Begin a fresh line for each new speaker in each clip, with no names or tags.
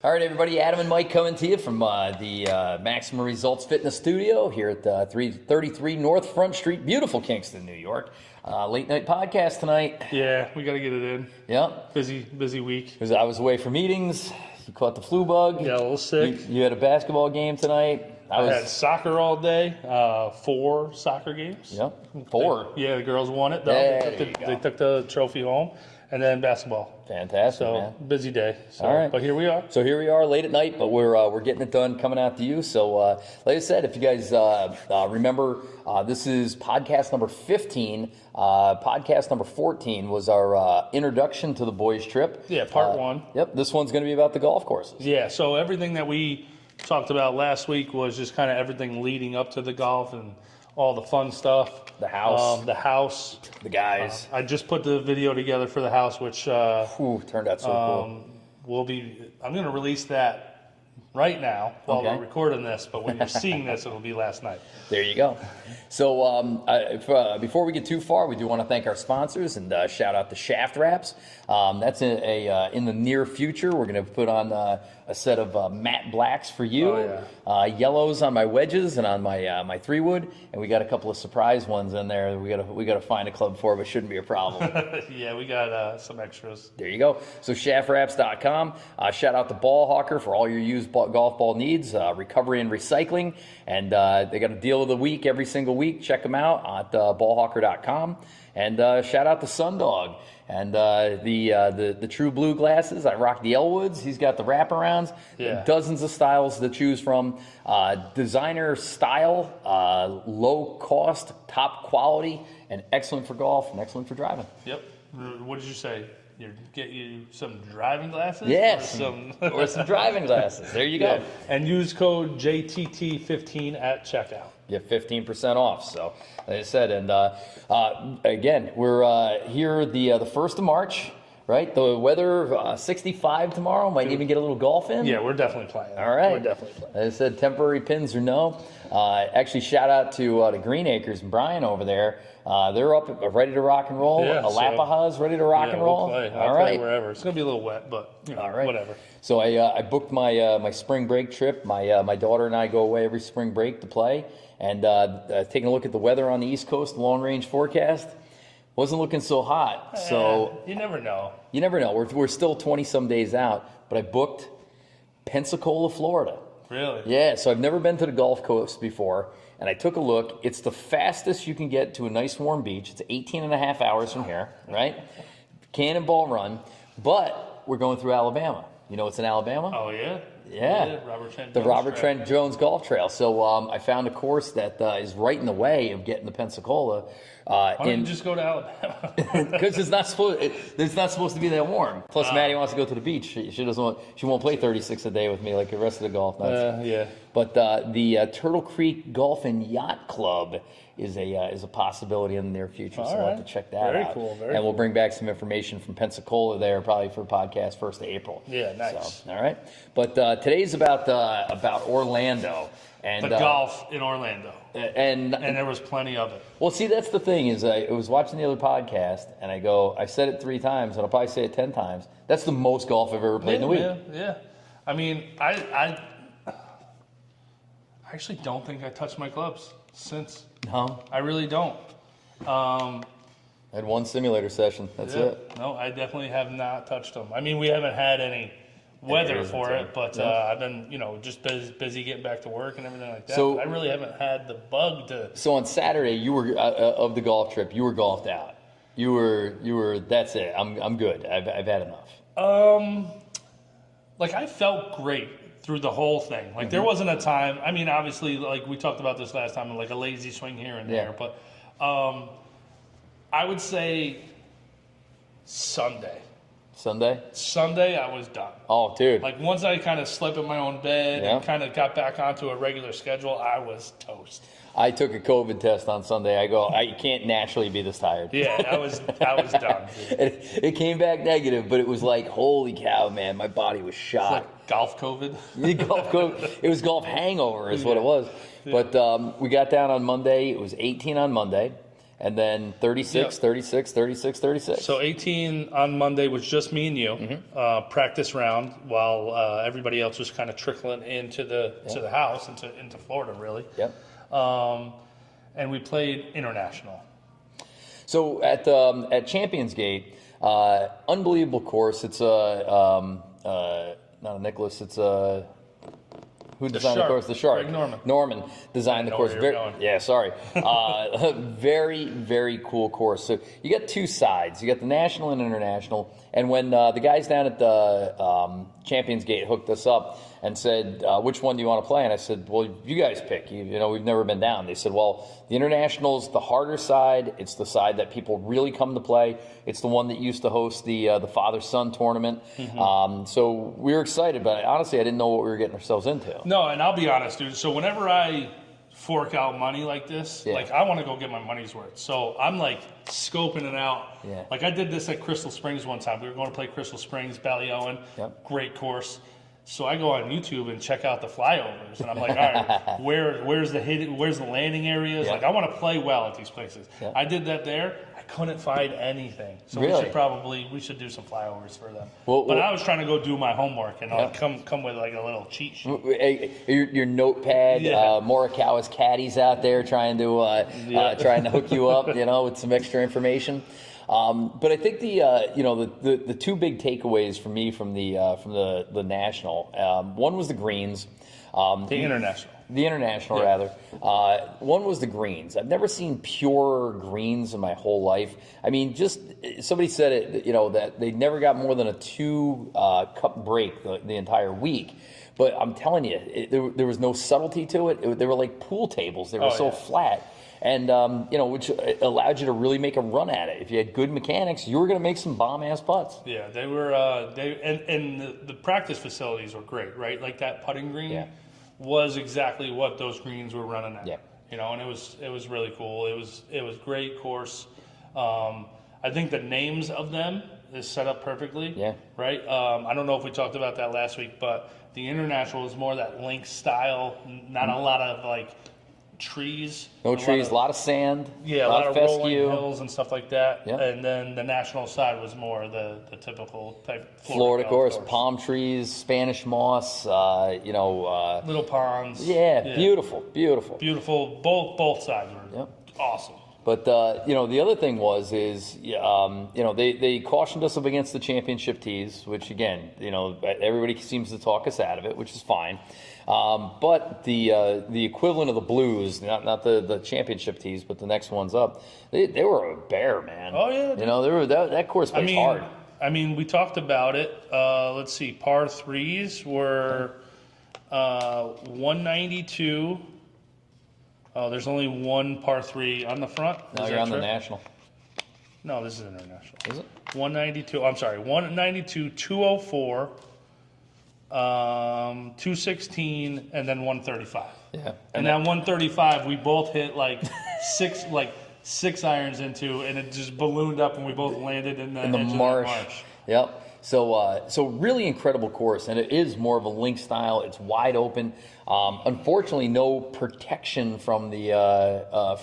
All right, everybody, Adam and Mike coming to you from the Maximum Results Fitness Studio here at 333 North Front Street, beautiful Kingston, New York. Late night podcast tonight.
Yeah, we got to get it in.
Yeah.
Busy week.
Because I was away for meetings. You caught the flu bug.
Yeah, a little sick.
You had a basketball game tonight.
I had soccer all day, 4 soccer games.
Yep, 4.
The girls won it, though.
Hey,
they took the trophy home. And then basketball.
Fantastic, man.
Busy day. So,
all right.
But here we are.
So here we are late at night, but we're getting it done, coming out to you. So like I said, if you guys remember, this is podcast number 15. Podcast number 14 was our introduction to the boys' trip.
Yeah, part 1.
Yep, this one's going to be about the golf courses.
Yeah, so everything that we talked about last week was just kind of everything leading up to the golf and all the fun stuff.
The house.
The
guys.
I just put the video together for the house, which
turned out so cool.
I'm going to release that right now while we're recording this, but when you're seeing this, it'll be last night.
There you go. So before we get too far, we do want to thank our sponsors and shout out to Shaft Wraps. That's in the near future. We're going to put on a set of matte blacks for you, yellows on my wedges and on my 3-wood, and we got a couple of surprise ones in there. We got to find a club for, but shouldn't be a problem.
Yeah, we got some extras.
There you go. So shaftwraps.com. Shout out to Ball Hawker for all your used golf ball needs, recovery and recycling, and they got a deal of the week every single week. Check them out at ballhawker.com. And shout out to Sundog and the True Blue glasses. I rock the Elwoods. He's got the wraparounds.
Yeah.
Dozens of styles to choose from. Designer style, low cost, top quality, and excellent for golf and excellent for driving.
Yep. What did you say? Get you some driving glasses?
Yes, or some driving glasses. There you go.
And use code JTT15 at checkout.
Get 15% off. So, like I said, and again, we're here the 1st of March, right? The weather 65 tomorrow. Might even get a little golf in.
Yeah, we're definitely playing.
All right.
We're definitely playing.
As I said, temporary pins or no. Actually, shout out to Green Acres and Brian over there. They're up ready to rock and roll.
Yeah,
Alapaha's ready to rock and roll.
We'll play.
All right.
Play wherever. It's going to be a little wet, but
all right.
Whatever.
So I booked my spring break trip. My daughter and I go away every spring break to play. And taking a look at the weather on the East Coast, long range forecast, wasn't looking so hot. So
you never know.
You never know. We're still 20-some days out, but I booked Pensacola, Florida.
Really?
Yeah, so I've never been to the Gulf Coast before, and I took a look. It's the fastest you can get to a nice warm beach. It's 18 and a half hours from here, right? Cannonball Run, but we're going through Alabama. You know what's in Alabama?
Oh, yeah?
Yeah, Robert Trent Jones Golf Trail. So I found a course that is right in the way of getting to Pensacola.
Why don't you just go to Alabama?
Because it's not supposed to be that warm. Plus, Maddie wants to go to the beach. She doesn't want. She won't play 36 a day with me like the rest of the golf nuts.
Yeah.
But the Turtle Creek Golf and Yacht Club is a possibility in the near future. So we'll have to check that
out.
Very cool.
And
we'll bring back some information from Pensacola there probably for podcast 1st of April.
Yeah, nice.
So, all right. But today's about Orlando. And
the golf in Orlando.
And
there was plenty of it.
Well, see, that's the thing is I was watching the other podcast, and I said it 3 times, and I'll probably say it 10 times. That's the most golf I've ever played in a week.
Yeah. I mean, I actually don't think I touched my clubs since.
No?
I really don't.
I had 1 simulator session. That's it.
No, I definitely have not touched them. I mean, we haven't had any weather for it, but I've been, just busy getting back to work and everything like that. So I really haven't had the bug to. So on Saturday, you were of the golf trip. You were golfed out. You were. That's it. I'm good. I've had enough. Like I felt great through the whole thing. Like there wasn't a time. I mean, obviously, like we talked about this last time, like a lazy swing here and there. But I would say Sunday, I was done.
Oh, dude.
Like once I kind of slept in my own bed and kind of got back onto a regular schedule, I was toast.
I took a COVID test on Sunday. I can't naturally be this tired.
Yeah, I was done.
It came back negative, but it was like, holy cow, man, my body was shot.
Like golf COVID?
Golf COVID. It was golf hangover is what it was. Yeah. But we got down on Monday. It was 18 on Monday. and then 36, 36, 36, 36.
So 18 on Monday was just me and you, practice round, while everybody else was kind of trickling into the house, into Florida, really.
Yep.
And we played international.
So at Champions Gate, unbelievable course. It's not a Nicholas. It's a who designed the course? The Shark.
Greg Norman.
Norman designed the course. Sorry. Very, very cool course. So you got two sides. You got the national and international. And when the guys down at the Champions Gate hooked us up and said, which one do you want to play? And I said, well, you guys pick. You know, we've never been down. They said, well, the international's the harder side. It's the side that people really come to play. It's the one that used to host the father-son tournament. So we were excited, but honestly, I didn't know what we were getting ourselves into.
No, and I'll be honest, dude. So whenever I fork out money like this, like I want to go get my money's worth. So I'm like scoping it out.
Yeah.
Like I did this at Crystal Springs one time. We were going to play Crystal Springs, Ballyowen. Great course. So I go on YouTube and check out the flyovers, and I'm like, all right, where's the landing areas? Like I want to play well at these places. I did that there. I couldn't find anything. So we should do some flyovers for them. But I was trying to go do my homework, and I'll come with like a little cheat sheet.
Your notepad, Morikawa's caddies out there trying to hook you up, with some extra information. But I think the two big takeaways for me from the national, one was the greens.
The international,
rather. One was the greens. I've never seen pure greens in my whole life. I mean, just somebody said it, that they never got more than a 2-cup break the entire week. But I'm telling you, there was no subtlety to it. They were like pool tables. They were so flat. And, which allowed you to really make a run at it. If you had good mechanics, you were going to make some bomb-ass putts.
Yeah, they were, and the practice facilities were great, right? Like that putting green was exactly what those greens were running at. Yeah. And it was really cool. It was great course. I think the names of them is set up perfectly. Yeah. Right? I don't know if we talked about that last week, but the international is more that link style, not a lot of like trees.
No trees, a lot of sand.
Yeah, a lot of
fescue.
Rolling hills and stuff like that. Yep. And then the national side was more the typical type
Florida course, palm trees, Spanish moss,
little ponds.
Yeah, beautiful.
Beautiful. Both sides were awesome.
But the other thing they cautioned us up against the championship tees, which again, everybody seems to talk us out of it, which is fine. But the equivalent of the blues, not the championship tees, but the next ones up, they were a bear, man.
Oh yeah, dude.
that course plays hard.
I mean, we talked about it. Let's see, par threes were 192. Oh, there's only one par 3 on the front.
No, you're on the national.
No, this is international.
Is it?
192. I'm sorry, 192, 204, 216, and then 135.
Yeah.
And that 135, we both hit like six irons into, and it just ballooned up, and we both landed in the marsh.
Yep. So really incredible course, and it is more of a link style. It's wide open. Unfortunately, no protection from the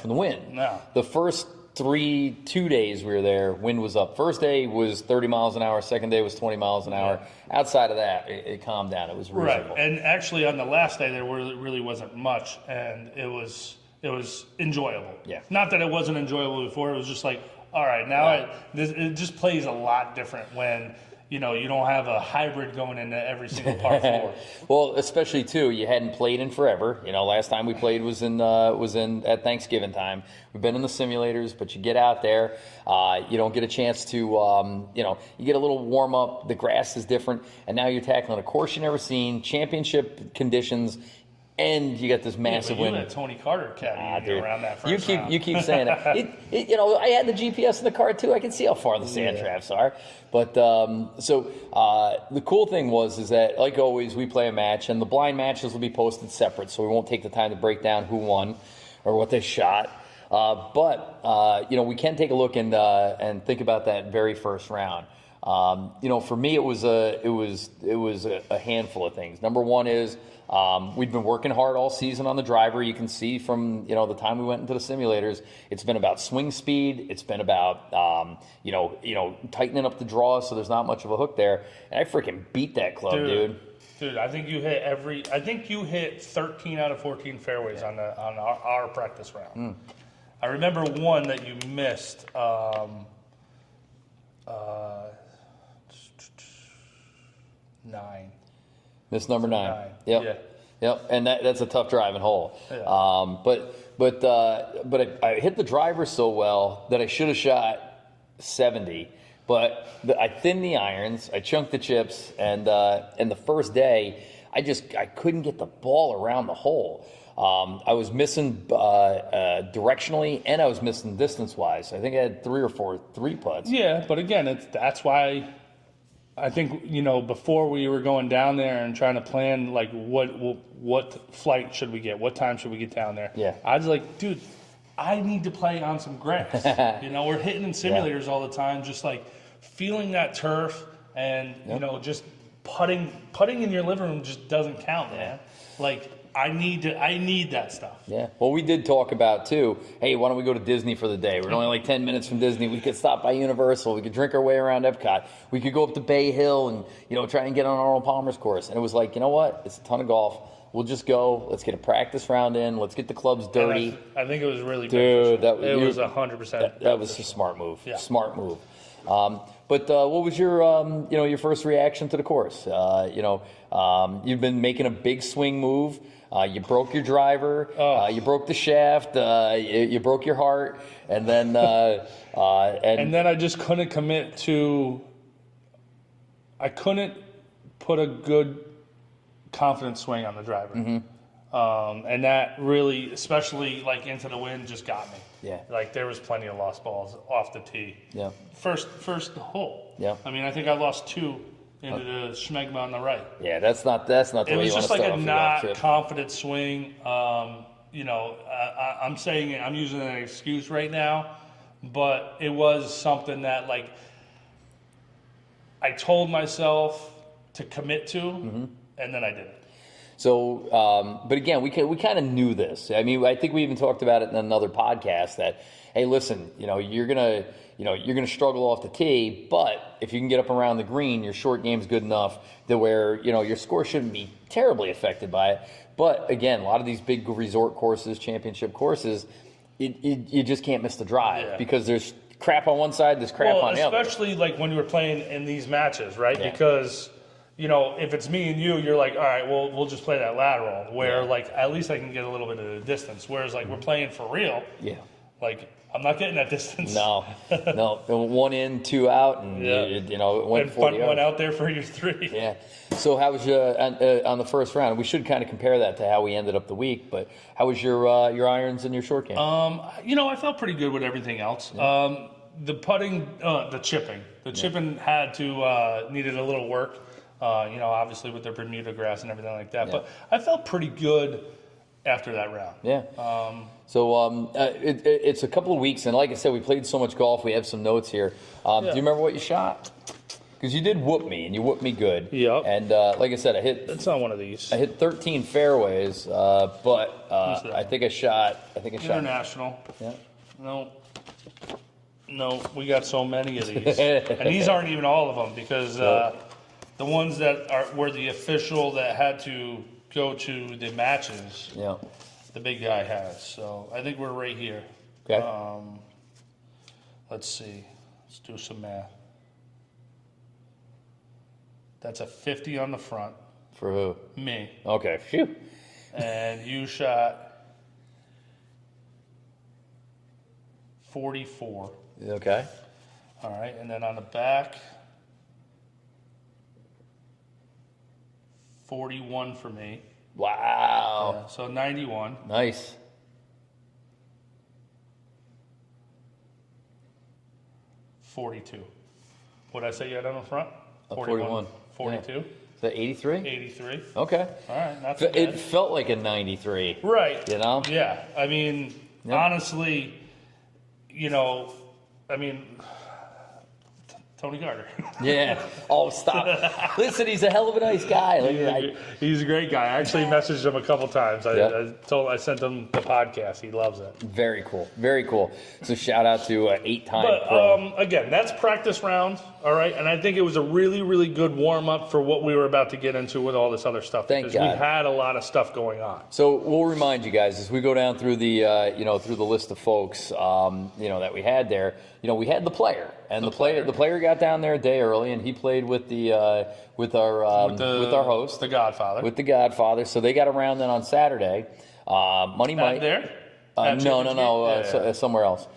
wind. No. The first 2 days we were there, wind was up. First day was 30 miles an hour. Second day was 20 miles an hour. Outside of that, it calmed down. It was reasonable.
Right. And actually, on the last day, there really wasn't much, and it was enjoyable. Yeah. Not that it wasn't enjoyable before. It was just like, all right, now it just plays a lot different when you don't have a hybrid going into every single par 4.
Well, especially too, you hadn't played in forever. Last time we played was at Thanksgiving time. We've been in the simulators, but you get out there, you don't get a chance to, you get a little warm up. The grass is different, and now you're tackling a course you never seen, championship conditions. And you got this massive wind.
You had Tony Carter caddying around that first round.
You keep saying that. I had the GPS in the car too. I can see how far the sand traps are. But the cool thing is that, like always, we play a match, and the blind matches will be posted separate, so we won't take the time to break down who won or what they shot. But we can take a look and think about that very first round. For me, it was a handful of things. Number one is we've been working hard all season on the driver. You can see from the time we went into the simulators, it's been about swing speed. It's been about tightening up the draw so there's not much of a hook there. And I freaking beat that club, dude.
Dude, I think you hit 13 out of 14 fairways on our practice round. I remember one that you missed. 9.
Miss number 9.
9.
Yep.
Yeah.
Yep. And that's a tough driving hole.
Yeah.
But I hit the driver so well that I should have shot 70. But I thinned the irons, I chunked the chips, and the first day I couldn't get the ball around the hole. I was missing directionally, and I was missing distance-wise. I think I had 3 or 4 3-putts.
Yeah, but again, that's why I think before we were going down there and trying to plan like what flight should we get, what time should we get down there.
Yeah,
I was like, dude, I need to play on some grass. We're hitting in simulators all the time, just like feeling that turf, and just putting in your living room just doesn't count, man. Like. I need that stuff.
Yeah. Well, we did talk about, too, hey, why don't we go to Disney for the day? We're only like 10 minutes from Disney. We could stop by Universal. We could drink our way around Epcot. We could go up to Bay Hill and, try and get on Arnold Palmer's course. And it was like, you know what? It's a ton of golf. We'll just go. Let's get a practice round in. Let's get the clubs dirty.
I think it was really
dude.
It was 100%.
That was a smart move.
Yeah.
Smart move. But what was your first reaction to the course? You've been making a big swing move. You broke your driver. You broke the shaft. You broke your heart, and then
and then I just couldn't commit to. I couldn't put a good, confident swing on the driver, and that really, especially like into the wind, just got me.
Yeah,
like there was plenty of lost balls off the tee.
Yeah,
first hole.
Yeah,
I mean I think I lost 2. Into the schmegma on the right.
Yeah, that's not the way you want to start off.
It was just like a not confident swing. I'm saying I'm using an excuse right now, but it was something that like I told myself to commit to, and then I didn't.
So, but again, we kind of knew this. I mean, I think we even talked about it in another podcast that, hey, listen, you're gonna struggle off the tee, but if you can get up around the green, your short game's good enough to where your score shouldn't be terribly affected by it. But again, a lot of these big resort courses, championship courses, you just can't miss the drive because there's crap on one side, there's crap on the other.
Especially like when you were playing in these matches, right? Yeah. Because if it's me and you're like, all right, well, we'll just play that lateral where like at least I can get a little bit of the distance. Whereas like we're playing for real. Yeah. Like I'm not getting that distance.
No. 1 in, 2 out, and it went 40 yards.
Went out there for your 3.
Yeah. So how was your on the first round? We should kind of compare that to how we ended up the week. But how was your irons and your short game?
I felt pretty good with everything else. Yeah. The putting, the chipping needed a little work. Obviously with the Bermuda grass and everything like that. Yeah. But I felt pretty good after that round.
Yeah. It's a couple of weeks, and like I said, we played so much golf. We have some notes here. Do you remember what you shot? Because you did whoop me, and you whooped me good.
Yep.
And like I said,
It's not one of these.
I hit 13 fairways, but I think I shot.
International. Yeah. No, we got so many of these, and these aren't even all of them because the ones that were the official that had to go to the matches. Yeah. The big guy has. So I think we're right here.
Okay.
Let's see. Let's do some math. That's a 50 on the front.
For who?
Me.
Okay. Phew.
And you shot 44.
Okay.
All right. And then on the back, 41 for me.
Wow.
Yeah, so 91.
Nice.
42. What did I say you had on the front?
41.
42.
Yeah. Is that 83?
83.
Okay.
All right. Not too bad.
It felt like a 93.
Right.
Yeah.
I mean, honestly, Tony Carter.
Yeah. Oh, stop. Listen, he's a hell of a nice guy.
He's a great guy. I actually messaged him a couple times. I sent him the podcast. He loves it.
Very cool. Very cool. So shout out to 8-time pro.
Again, that's practice round, all right? And I think it was a really, really good warm-up for what we were about to get into with all this other stuff.
Thank God.
We had a lot of stuff going on.
So we'll remind you guys as we go down through the through the list of folks that we had there. We had the player, and the player got down there a day early, and he played with our host,
the Godfather.
With the Godfather. So they got around then on Saturday. Money Mike
there?
No, somewhere else.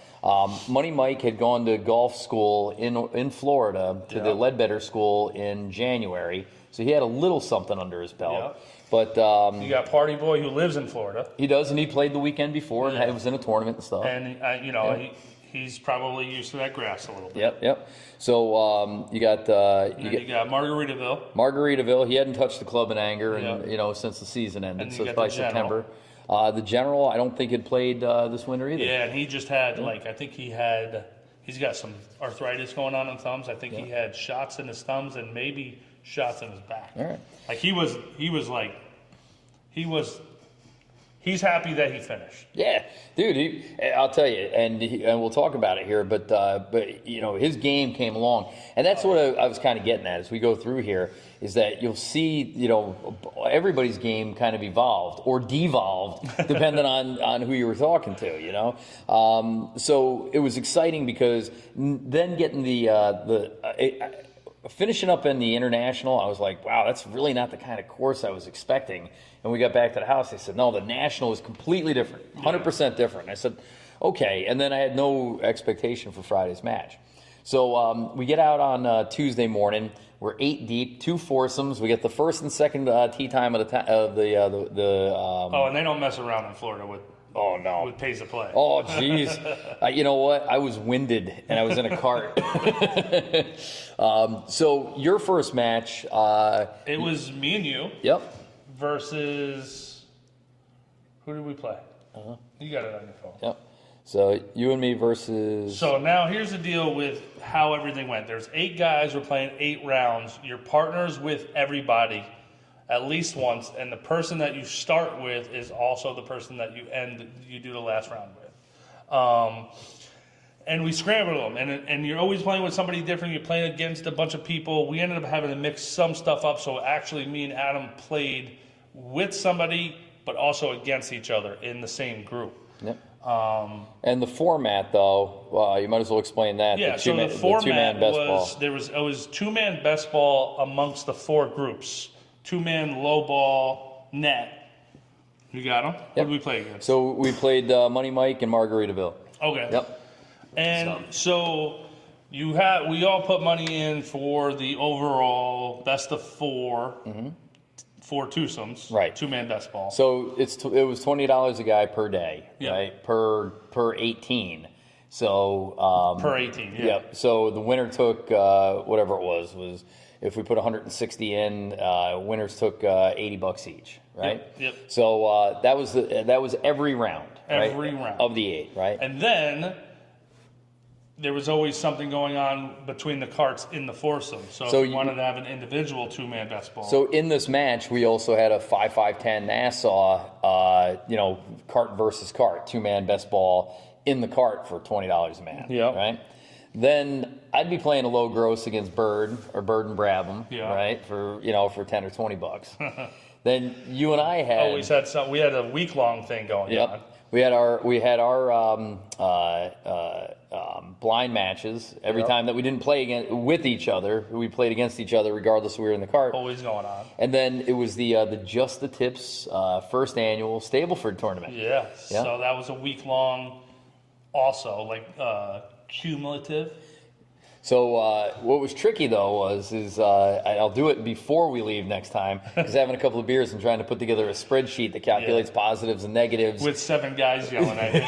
Money Mike had gone to golf school in Florida to the Ledbetter School in January, so he had a little something under his belt.
Yeah.
But
you got Party Boy who lives in Florida.
He does, and he played the weekend before and was in a tournament and stuff.
And he's probably used to that grass a little bit.
Yep. So you got
Margaritaville.
Margaritaville. He hadn't touched the club in anger, and since the season ended. So it's by September. The General, I don't think had played this winter either.
Yeah, and he just had I think he's got some arthritis going on in thumbs. I think he had shots in his thumbs and maybe shots in his back.
All right.
He's happy that he finished.
Yeah, dude. I'll tell you, and we'll talk about it here. But his game came along, and that's what I was kind of getting at as we go through here. Is that you'll see, everybody's game kind of evolved or devolved depending on who you were talking to. So it was exciting because then getting finishing up in the International, I was like, wow, that's really not the kind of course I was expecting. And we got back to the house, they said, no, the National is completely different, 100% different. I said, okay. And then I had no expectation for Friday's match. So we get out on Tuesday morning. We're 8 deep, 2 foursomes. We get the first and second tee time of the
and they don't mess around in Florida with.
Oh, no.
With pace of play.
Oh, jeez. You know what? I was winded, and I was in a cart. So your first match.
It was me and you.
Yep.
Versus. Who did we play?
Uh-huh.
You got it on your phone.
Yep. So you and me versus.
So now here's the deal with how everything went. There's 8 guys. We're playing 8 rounds. Your partner's with everybody at least once, and the person that you start with is also the person that you do the last round with. And we scrambled them, and you're always playing with somebody different. You're playing against a bunch of people. We ended up having to mix some stuff up, so actually me and Adam played with somebody, but also against each other in the same group.
Yep. And the format, though, you might as well explain that.
Yeah, so the format was 2-man best ball amongst the 4 groups. 2-man low ball net. You got them? Yep. What did we play against?
So we played Money Mike and Margaritaville.
Okay.
Yep.
And so we all put money in for the overall best of 4. Mm-hmm. 4 twosomes,
right?
2-man best ball.
So it was $20 a guy per day, right? Per 18. So
per 18, yeah.
Yep. So the winner took whatever it was if we put 160 in, winners took $80 each, right?
Yep.
So that was every round,
every
right?
round
of the 8, right?
And then there was always something going on between the carts in the foursome. So if you wanted to have an individual 2-man best ball.
So in this match, we also had a 5-5-10 Nassau, cart versus cart, 2-man best ball in the cart for $20 a man.
Yeah.
Right. Then I'd be playing a low gross against Bird and Brabham, right, for 10 or $20. Then you and I had
always had some. We had a week-long thing going on.
We had our blind matches every time that we didn't play with each other. We played against each other regardless if we were in the cart.
Always going on.
And then it was the Just the Tips first annual Stableford tournament.
Yeah. So that was a week-long also, cumulative.
So what was tricky though is I'll do it before we leave next time, because having a couple of beers and trying to put together a spreadsheet that calculates positives and negatives
with 7 guys yelling at you.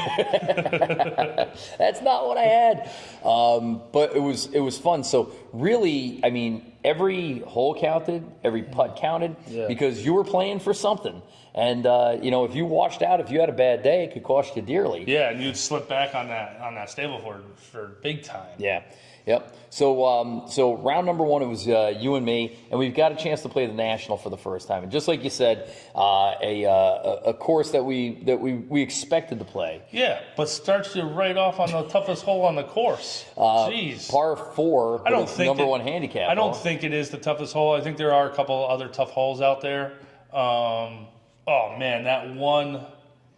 That's not what I had, but it was fun. So really, I mean, every hole counted, every putt counted, because you were playing for something. And if you washed out, if you had a bad day, it could cost you dearly.
Yeah, and you'd slip back on that Stableford for big time.
Yeah. Yep. So round number one, it was you and me, and we've got a chance to play the National for the first time. And just like you said, a course that we expected to play.
Yeah, but starts you right off on the toughest hole on the course. Jeez.
Par 4,
I don't think
number one handicap.
I don't think it is the toughest hole. I think there are a couple other tough holes out there. Oh man, that one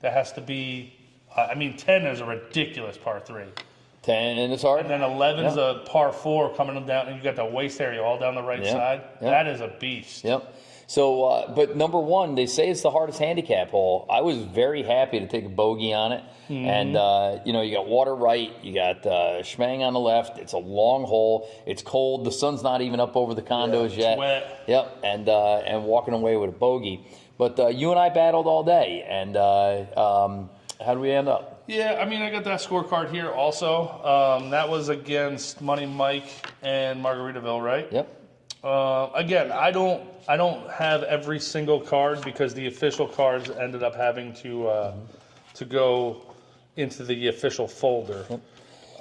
that has to be. 10 is a ridiculous par 3.
10 and it's hard.
And then 11 is a par 4 coming down, and you got the waist area all down the right side. Yep. That is a beast.
Yep. So, but number one, they say it's the hardest handicap hole. I was very happy to take a bogey on it. And, you got water right. You got Schmang on the left. It's a long hole. It's cold. The sun's not even up over the condos yet.
It's wet.
Yep. And walking away with a bogey. But you and I battled all day. And how do we end up?
Yeah, I got that scorecard here also. That was against Money Mike and Margaritaville, right?
Yep.
Again, I don't have every single card because the official cards ended up having to go into the official folder.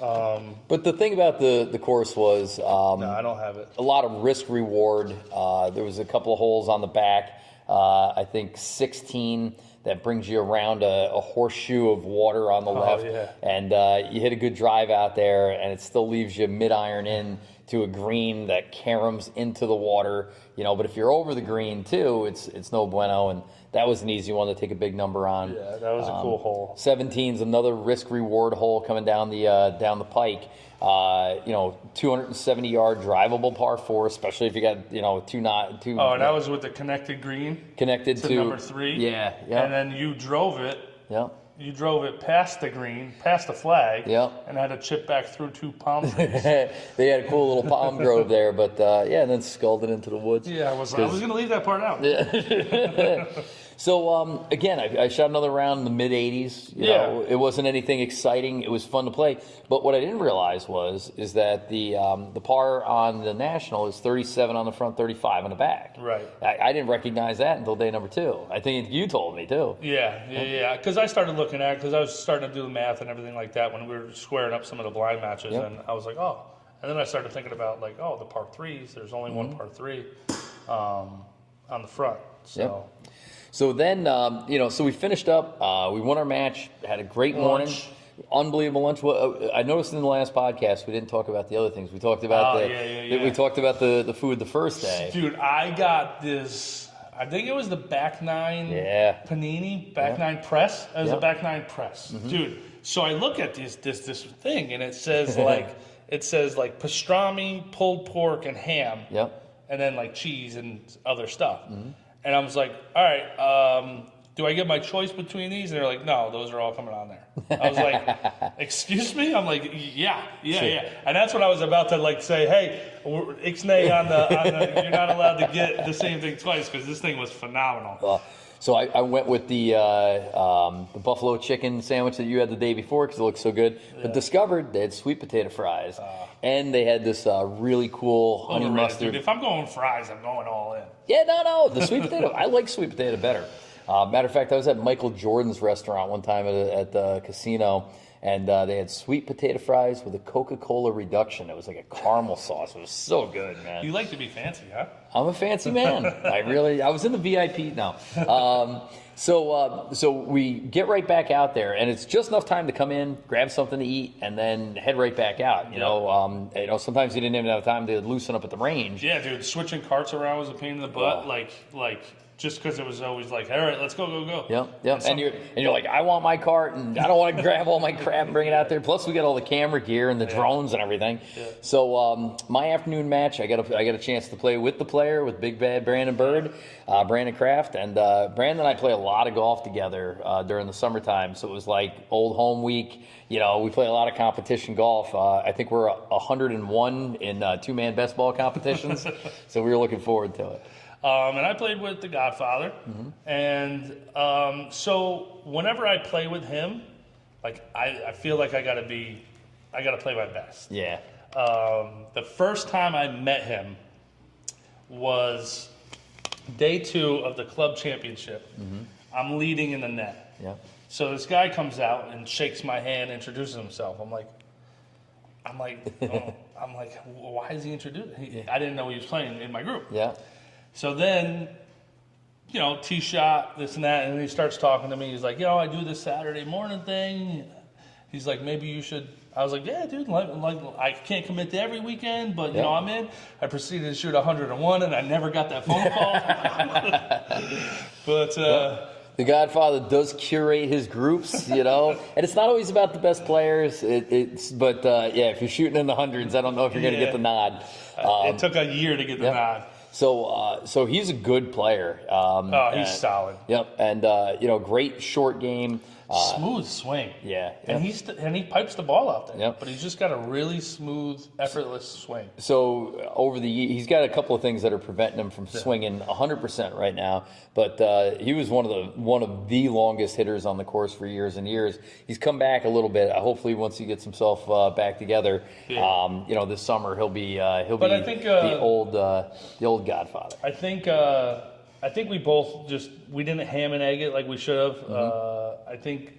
But the thing about the course was
no, I don't have it.
A lot of risk reward. There was a couple of holes on the back. I think 16 that brings you around a horseshoe of water on the left.
Yeah.
And you hit a good drive out there, and it still leaves you mid-iron in to a green that caroms into the water. But if you're over the green too, it's no bueno. And that was an easy one to take a big number on.
Yeah, that was a cool hole.
17's another risk reward hole coming down the pike. 270-yard drivable par 4, especially if you got two.
Oh, and that was with the connected green.
Connected to
number 3.
Yeah.
And then you drove it.
Yeah.
You drove it past the green, past the flag, and had to chip back through 2 palm trees.
They had a cool little palm grove there, but and then sculled it into the woods.
Yeah, I was going to leave that part out.
Yeah. So, again, I shot another round in the mid-80s. You know, it wasn't anything exciting. It was fun to play. But what I didn't realize is that the par on the National is 37 on the front, 35 on the back.
Right.
I didn't recognize that until day number 2. I think you told me, too.
Yeah. Because I started looking at it, because I was starting to do the math and everything like that when we were squaring up some of the blind matches. And I was like, oh. And then I started thinking about, like, oh, the par 3s, there's only one par 3 on the front. So...
So then, so we finished up. We won our match. Had a great morning. Unbelievable lunch. Well, I noticed in the last podcast we didn't talk about the other things. We talked about we talked about the food the first day.
Dude, I got this. I think it was the back 9 panini, back 9 press. It was a back 9 press, dude. So I look at this thing, and it says like pastrami, pulled pork, and ham. And then like cheese and other stuff. And I was like, all right, do I get my choice between these? And they're like, no, those are all coming on there. I was like, excuse me? I'm like, yeah. And that's what I was about to like say, hey, ixnay on the you're not allowed to get the same thing twice because this thing was phenomenal.
So I went with the buffalo chicken sandwich that you had the day before because it looked so good. But discovered they had sweet potato fries. And they had this really cool honey mustard.
Dude, if I'm going fries, I'm going all in.
Yeah, no. The sweet potato. I like sweet potato better. Matter of fact, I was at Michael Jordan's restaurant one time at the casino. And they had sweet potato fries with a Coca-Cola reduction. It was like a caramel sauce. It was so good, man.
You like to be fancy, huh?
I'm a fancy man. I was in the VIP now. So we get right back out there, and it's just enough time to come in, grab something to eat, and then head right back out. You know, sometimes you didn't even have time to loosen up at the range.
Yeah, dude, switching carts around was a pain in the butt. Just because it was always like, all right, let's go.
Yep. And you're like, I want my cart, and I don't want to grab all my crap and bring it out there. Plus, we got all the camera gear and the drones and everything. Yeah. So my afternoon match, I got a chance to play with the player, with Big Bad Brandon Bird, Brandon Kraft, and Brandon and I play a lot of golf together during the summertime. So it was like old home week. You know, we play a lot of competition golf. I think we're 101 in two-man best ball competitions. So we were looking forward to it.
And I played with the Godfather, and so whenever I play with him, like I feel like I gotta play my best.
Yeah.
The first time I met him was day 2 of the club championship. I'm leading in the net.
Yeah.
So this guy comes out and shakes my hand, introduces himself. I'm like, I'm like, oh, why is he introduced? I didn't know he was playing in my group.
Yeah.
So then, tee shot, this and that, and he starts talking to me. He's like, I do this Saturday morning thing. He's like, maybe you should. I was like, yeah, dude, like I can't commit to every weekend, but I'm in. I proceeded to shoot 101, and I never got that phone call. But
the Godfather does curate his groups, and it's not always about the best players. But if you're shooting in the hundreds, I don't know if you're going to get the nod.
It took a year to get the nod.
So he's a good player.
He's solid.
Yep, and great short game.
Smooth swing.
Yeah.
And he pipes the ball out there.
Yep.
But he's just got a really smooth, effortless swing.
So he's got a couple of things that are preventing him from swinging 100% right now. But he was one of the longest hitters on the course for years and years. He's come back a little bit. Hopefully, once he gets himself back together, this summer he'll be
I think,
the old Godfather.
I think we both we didn't ham and egg it like we should have.
Mm-hmm.
I think,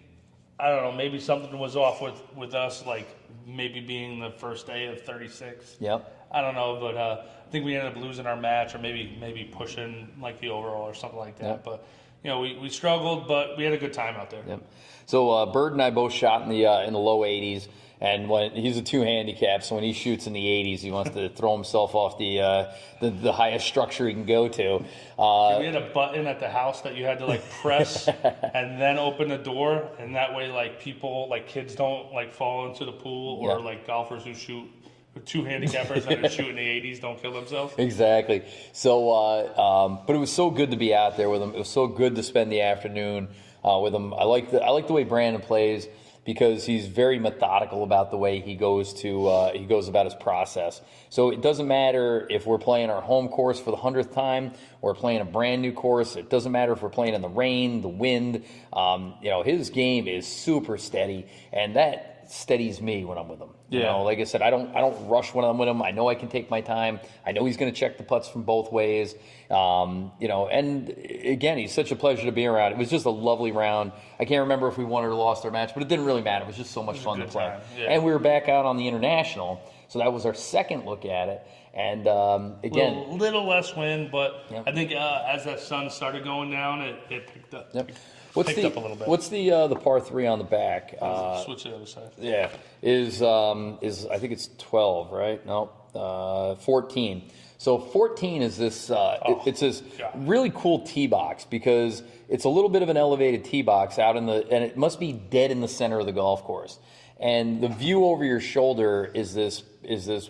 I don't know, maybe something was off with us, like maybe being the first day of 36.
Yep.
I don't know, but I think we ended up losing our match, or maybe pushing like the overall or something like that.
Yep.
But we struggled, but we had a good time out there.
Yep. So Bird and I both shot in the low 80s. And when he's a 2 handicap, so when he shoots in the 80s, he wants to throw himself off the highest structure he can go to.
We had a button at the house that you had to press and then open the door, and that way kids don't fall into the pool, or golfers who shoot 2 handicappers that are shooting the 80s don't kill themselves.
Exactly. So, but it was so good to be out there with him. It was so good to spend the afternoon with him. I like the way Brandon plays, because he's very methodical about the way he goes about his process. So it doesn't matter if we're playing our home course for the 100th time or playing a brand new course. It doesn't matter if we're playing in the rain, the wind. His game is super steady, and that steadies me when I'm with him. Like I said, I don't rush when I'm with him. I know I can take my time. I know he's going to check the putts from both ways. And again, he's such a pleasure to be around. It was just a lovely round. I can't remember if we won or lost our match, but it didn't really matter. It was just so much fun to play.
Yeah.
And we were back out on the International, so that was our second look at it. And again,
little less wind, but I think as that sun started going down, it picked up.
Yep.
Picked up a little bit.
What's the par 3 on the back?
Switch to the other side.
Yeah, is I think it's 12, right? No, 14. So 14 is this. It's this really cool tee box, because it's a little bit of an elevated tee box out and it must be dead in the center of the golf course. And the view over your shoulder is this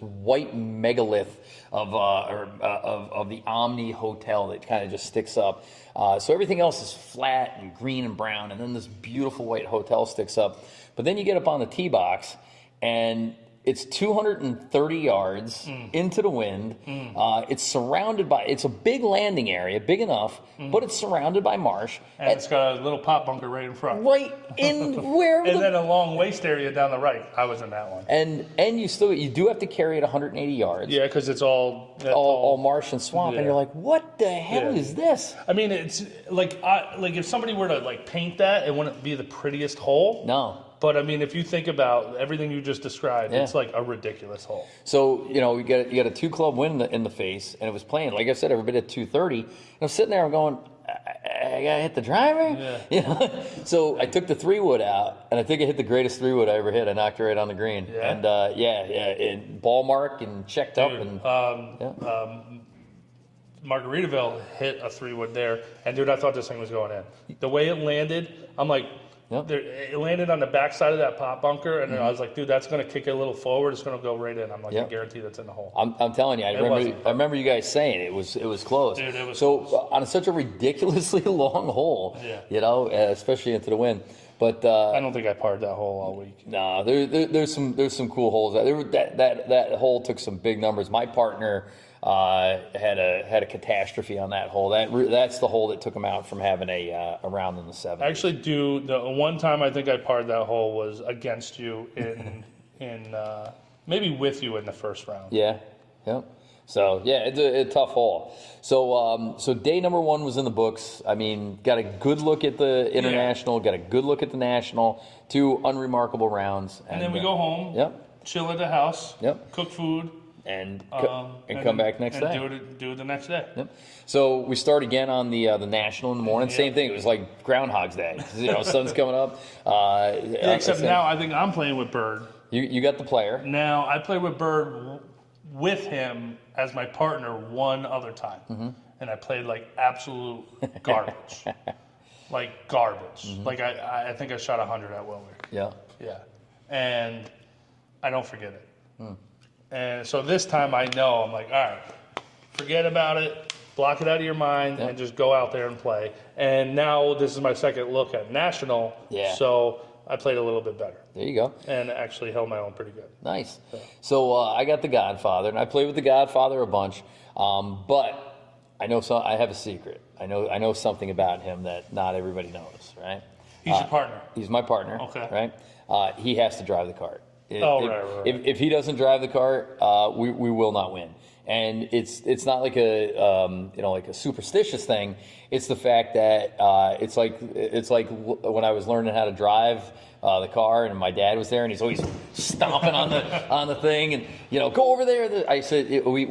white megalith of the Omni Hotel that kind of just sticks up. So everything else is flat and green and brown, and then this beautiful white hotel sticks up. But then you get up on the tee box, and it's 230 yards into the wind. It's surrounded by, it's a big landing area, big enough, but it's surrounded by marsh.
And it's got a little pop bunker right in front.
Right in where
And then a long waist area down the right. I was in that one.
And you do have to carry it 180 yards.
Yeah, because it's
all marsh and swamp, and you're like, what the hell is this?
I mean, it's like if somebody were to paint that, it wouldn't be the prettiest hole.
No.
But I mean, if you think about everything you just described, it's like a ridiculous hole.
So you got a 2-club win in the face, and it was playing, like I said, every bit at 230. And I'm sitting there, I'm going, I gotta hit the driver.
Yeah.
So I took the 3-wood out, and I think I hit the greatest 3-wood I ever hit. I knocked it right on the green.
Yeah.
And and ball mark and checked up and.
Margaritaville hit a 3-wood there, and dude, I thought this thing was going in. The way it landed, I'm like.
Yep.
It landed on the backside of that pop bunker, and I was like, dude, that's going to kick it a little forward. It's going to go right in. I'm like, I guarantee that's in the hole.
I'm telling you, I remember you guys saying it was close.
Dude, it was
close. On such a ridiculously long hole, especially into the wind. But
I don't think I parred that hole all week.
No, there's some cool holes. That hole took some big numbers. My partner had a catastrophe on that hole. That's the hole that took him out from having a round in the 7th.
Actually, the one time I think I parred that hole was against you in maybe with you in the first round.
Yeah. So it's a tough hole. So day number 1 was in the books. I mean, got a good look at the International, got a good look at the National. 2 unremarkable rounds,
and then we go home.
Yep.
chill at the house.
Yep.
Cook food.
And come back next day.
Do it the next day.
Yep. So we start again on the National in the morning. Yep. Same thing. It was like Groundhog's Day. Sun's coming up.
Except now I think I'm playing with Bird.
You got the player.
Now I played with Bird with him as my partner one other time, and I played like absolute garbage, like garbage. Like I think I shot 100 at Wilmer.
Yeah.
Yeah, and I don't forget it. And so this time I know, I'm like, all right, forget about it, block it out of your mind, and just go out there and play. And now this is my second look at National, so I played a little bit better.
There you go.
And actually held my own pretty good.
Nice. So I got the Godfather, and I played with the Godfather a bunch, but I know I have a secret. I know something about him that not everybody knows, right?
He's your partner.
He's my partner.
Okay.
Right? He has to drive the cart.
Right.
If he doesn't drive the cart, we will not win. And it's not like like a superstitious thing. It's the fact that it's like when I was learning how to drive the car, and my dad was there, and he's always stomping on the thing, and go over there. I said we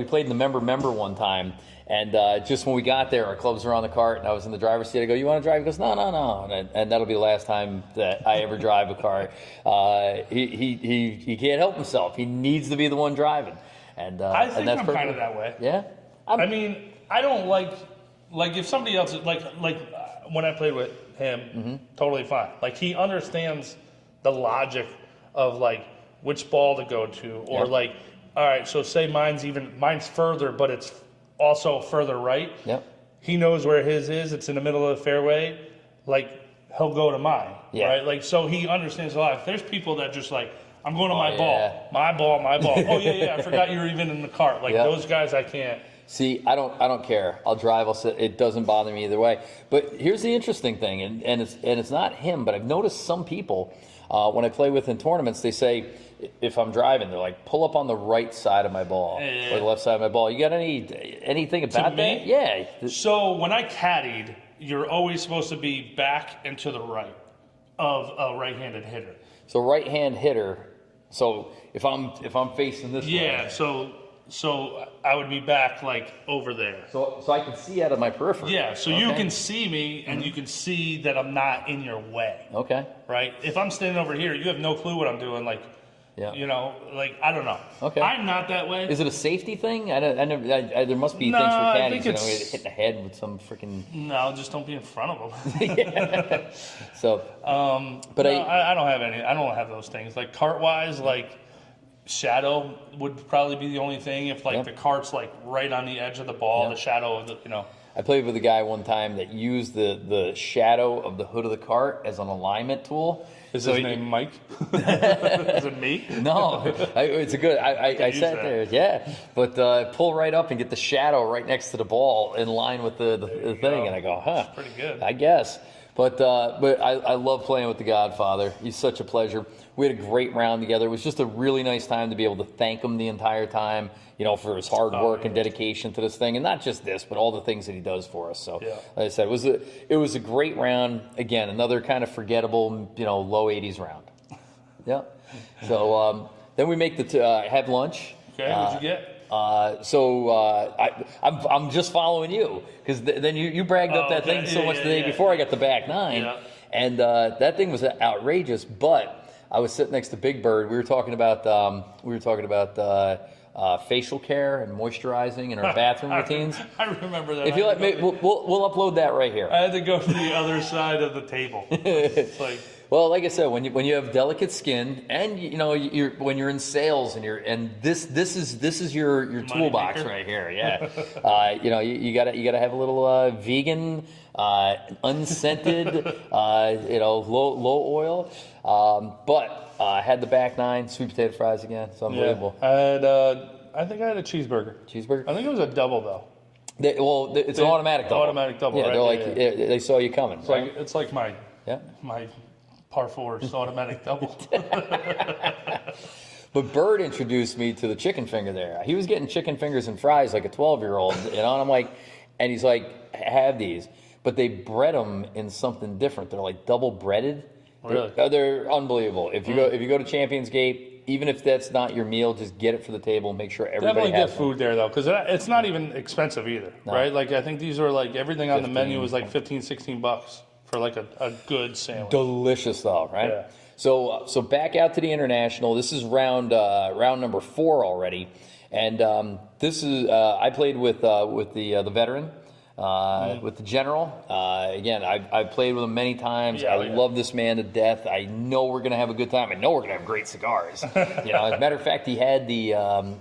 played in the member one time. And just when we got there, our clubs were on the cart, and I was in the driver's seat. I go, "You want to drive?" He goes, "No." And that'll be the last time that I ever drive a car. He can't help himself. He needs to be the one driving. And
I think
that's
I'm kind of that way.
Yeah.
I mean, I don't like if somebody else like when I played with him, totally fine. Like he understands the logic of like which ball to go to, or like, all right, so say mine's further, but it's also further right.
Yep.
He knows where his is. It's in the middle of the fairway. Like he'll go to mine. Yeah. Right. Like so he understands a lot. If there's people that just like I'm going to my ball. Oh yeah. I forgot you were even in the cart. Like those guys, I can't.
See, I don't care. I'll drive. I'll sit. It doesn't bother me either way. But here's the interesting thing, and it's not him, but I've noticed some people when I play with in tournaments, they say if I'm driving, they're like, pull up on the right side of my ball or the left side of my ball. You got anything about that? Yeah.
So when I caddied, you're always supposed to be back and to the right of a right-handed hitter.
So right-hand hitter. So if I'm facing this way.
Yeah. So I would be back like over there.
So I can see out of my periphery.
Yeah, so you can see me and you can see that I'm not in your way.
Okay.
Right? If I'm standing over here, you have no clue what I'm doing. Like, like I don't know.
Okay.
I'm not that way.
Is it a safety thing? There must be things for caddies. Hitting the head with some freaking.
No, just don't be in front of them.
Yeah. So.
But no, I don't have any. I don't have those things. Like cart wise, like. Shadow would probably be the only thing if the cart's like right on the edge of the ball, the shadow of the
I played with a guy one time that used the shadow of the hood of the cart as an alignment tool.
Is his name Mike? Is it me?
No, it's a good. I sat there, but pull right up and get the shadow right next to the ball in line with the thing, and I go, huh,
that's pretty good,
I guess. But I love playing with the Godfather. He's such a pleasure. We had a great round together. It was just a really nice time to be able to thank him the entire time, for his hard work and dedication to this thing, and not just this, but all the things that he does for us. So, like I said, it was a great round. Again, another kind of forgettable, low 80s round. Yeah. So then we make have lunch.
Okay. What'd you get?
I'm just following you because then you bragged up that thing so much the day before I got the back nine, and that thing was outrageous. But I was sitting next to Big Bird. We were talking about facial care and moisturizing and our bathroom routines.
I remember that.
If you let me, we'll upload that right here.
I had to go to the other side of the table. It's like.
Well, like I said, when you have delicate skin, and when you're in sales, and this is your toolbox right here. Yeah, you gotta have a little vegan, unscented, low oil. But I had the back nine, sweet potato fries again. It's unbelievable.
I think I had a cheeseburger.
Cheeseburger?
I think it was a double though.
It's an automatic double.
Automatic double.
Yeah,
right?
they're they saw you coming.
It's like my par four automatic double.
But Bird introduced me to the chicken finger there. He was getting chicken fingers and fries like a 12-year-old, and I'm like, and he's like, have these. But they bread them in something different. They're like double breaded.
Really?
They're unbelievable. If you go to Champions Gate, even if that's not your meal, just get it for the table and make sure everybody
Definitely
has
get food there, though, because it's not even expensive either, right? Like, I think these are like, everything on the menu is like 15, 16 bucks for like a good sandwich.
Delicious, though, right?
Yeah.
So back out to the International. This is round number 4 already. And this is I played with the veteran. With the general. Again, I've played with him many times.
Yeah,
I love this man to death. I know we're going to have a good time. I know we're going to have great cigars. As a matter of fact, he had the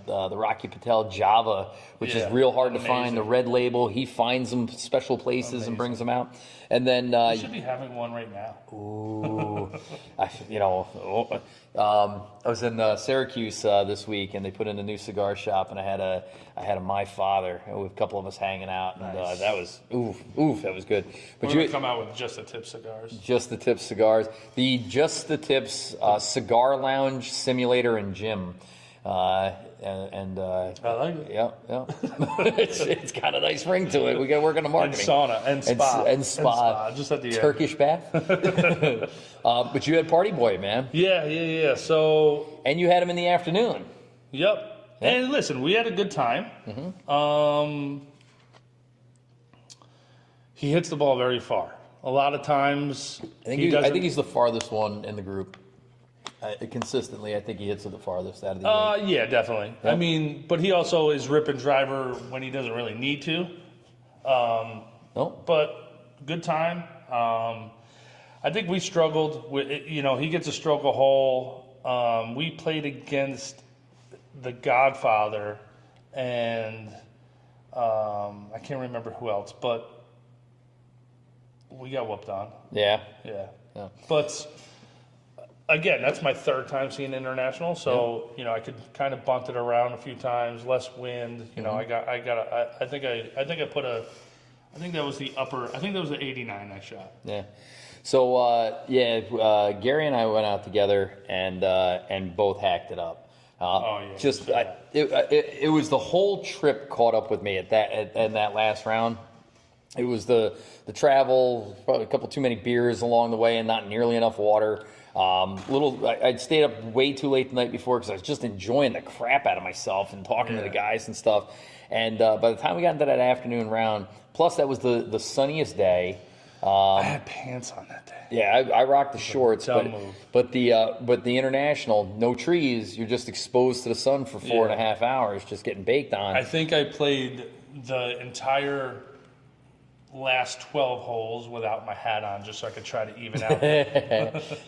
Rocky Patel Java, which is real hard to find, the red label. He finds them special places and brings them out. And then
you should be having one right now.
Ooh, I was in Syracuse this week, and they put in a new cigar shop, and I had a My Father with a couple of us hanging out, and
Nice.
that was that was good. But
We're going to come out with Just the Tip cigars.
Just the Tips cigars, the Just the Tips cigar lounge simulator and gym. I
like it.
Yeah. It's got a nice ring to it. We got to work on the marketing.
And sauna and spa.
And spa.
Just at the end.
Turkish bath. But you had Party Boy, man.
Yeah. So.
And you had him in the afternoon.
Yep. And listen, we had a good time. He hits the ball very far. A lot of times,
I think he's the farthest one in the group. Consistently, I think he hits it the farthest out of the eight.
Yeah, definitely.
Yep.
I mean, but he also is ripping driver when he doesn't really need to.
Nope.
But good time. I think we struggled with it, he gets a stroke a hole. We played against the Godfather and I can't remember who else, but we got whooped on.
Yeah.
But again, that's my third time seeing international, so I could kind of bunt it around a few times, less wind. I think that was the 89 I shot.
Yeah. So Gary and I went out together and both hacked it up. It was the whole trip caught up with me at that last round. It was the travel, probably a couple too many beers along the way, and not nearly enough water. I'd stayed up way too late the night before because I was just enjoying the crap out of myself and talking to the guys and stuff. And by the time we got into that afternoon round, plus that was the sunniest day.
I had pants on that day.
Yeah, I rocked the shorts,
move.
but the international, no trees. You're just exposed to the sun for 4.5 hours, just getting baked on.
I think I played the entire last 12 holes without my hat on, just so I could try to even out.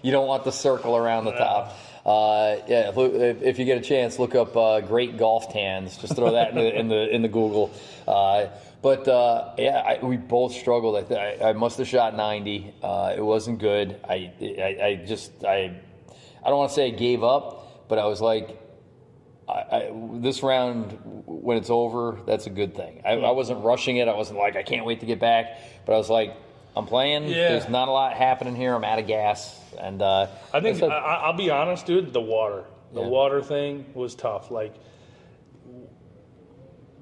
You don't want the circle around the top. If you get a chance, look up great golf tans. Just throw that in the Google. We both struggled. I must have shot 90. It wasn't good. I don't want to say I gave up, but I was like, this round, when it's over, that's a good thing. I wasn't rushing it. I wasn't like, I can't wait to get back. But I was like, I'm playing.
Yeah.
There's not a lot happening here. I'm out of gas. And
I think, I'll be honest, dude, the water. The water thing was tough. Like,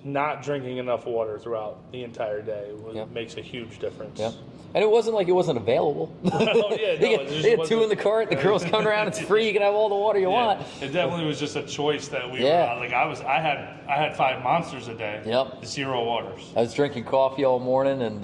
not drinking enough water throughout the entire day makes a huge difference.
Yep. And it wasn't like it wasn't available. They had two in the cart. The girls coming around. It's free. You can have all the water you want.
It definitely was just a choice that we were like. I had 5 monsters a day.
Yep.
0 waters.
I was drinking coffee all morning and